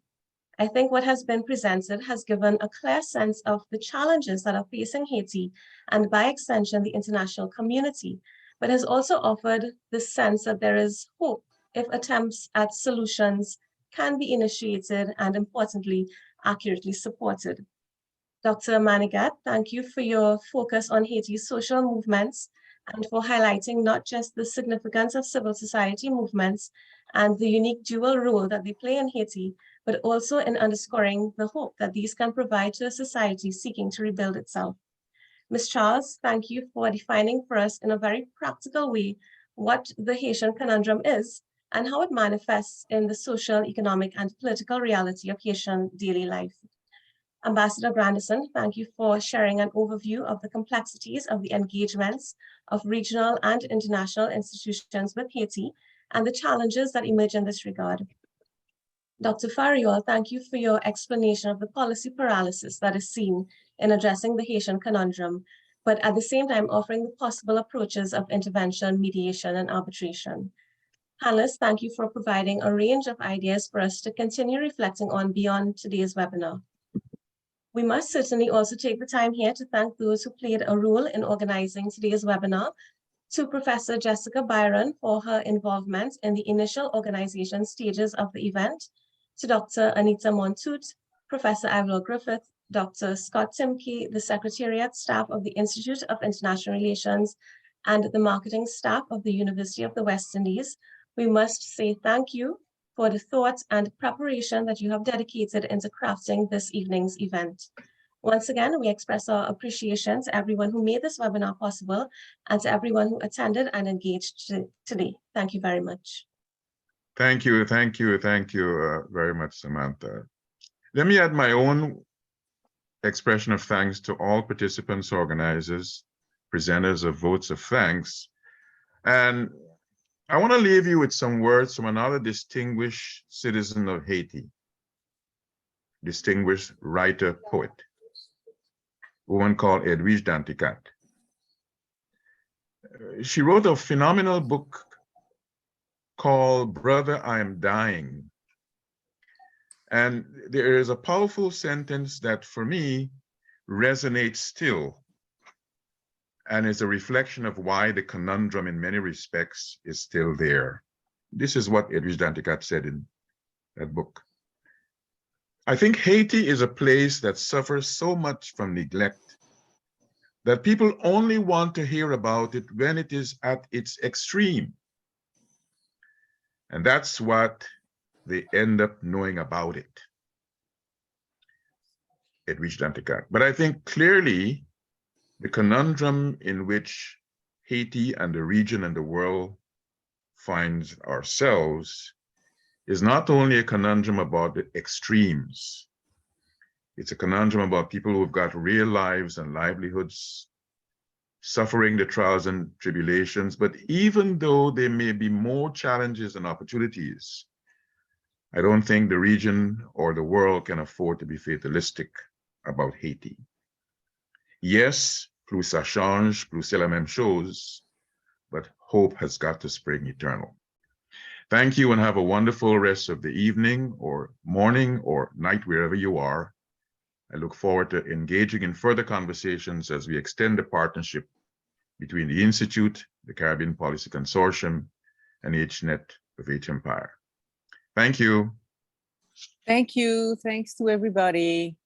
I think what has been presented has given a clear sense of the challenges that are facing Haiti and by extension the international community, but has also offered the sense that there is hope if attempts at solutions can be initiated and, importantly, accurately supported. Dr. Manigat, thank you for your focus on Haiti's social movements and for highlighting not just the significance of civil society movements and the unique dual role that they play in Haiti, but also in underscoring the hope that these can provide to a society seeking to rebuild itself. Ms. Charles, thank you for defining for us in a very practical way what the Haitian conundrum is and how it manifests in the social, economic, and political reality of Haitian daily life. Ambassador Grandison, thank you for sharing an overview of the complexities of the engagements of regional and international institutions with Haiti and the challenges that emerge in this regard. Dr. Fariol, thank you for your explanation of the policy paralysis that is seen in addressing the Haitian conundrum, but at the same time offering the possible approaches of intervention, mediation, and arbitration. Panelists, thank you for providing a range of ideas for us to continue reflecting on beyond today's webinar. We must certainly also take the time here to thank those who played a role in organizing today's webinar, to Professor Jessica Byron for her involvement in the initial organization stages of the event, to Dr. Anita Montut, Professor Ivor Griffith, Dr. Scott Timke, the Secretariat staff of the Institute of International Relations, and the marketing staff of the University of the West Indies. We must say thank you for the thought and preparation that you have dedicated into crafting this evening's event. Once again, we express our appreciation to everyone who made this webinar possible and to everyone who attended and engaged today. Thank you very much. Thank you very much, Samantha. Let me add my own expression of thanks to all participants, organizers, presenters of votes of thanks. And I want to leave you with some words from another distinguished citizen of Haiti, distinguished writer, poet, a woman called Edwige Danticat. She wrote a phenomenal book called Brother, I Am Dying. And there is a powerful sentence that for me resonates still and is a reflection of why the conundrum in many respects is still there. This is what Edwidge Danticat said in that book. I think Haiti is a place that suffers so much from neglect that people only want to hear about it when it is at its extreme. And that's what they end up knowing about it. Edwidge Danticat. But I think clearly the conundrum in which Haiti and the region and the world finds ourselves is not only a conundrum about the extremes. It's a conundrum about people who've got real lives and livelihoods, suffering the trials and tribulations. But even though there may be more challenges and opportunities, I don't think the region or the world can afford to be fatalistic about Haiti. Yes, plus ça change, plus c'est la même chose, but hope has got to spring eternal. Thank you and have a wonderful rest of the evening or morning or night, wherever you are. I look forward to engaging in further conversations as we extend the partnership between the Institute, the Caribbean Policy Consortium, and HNet of H Empire. Thank you. Thank you. Thanks to everybody.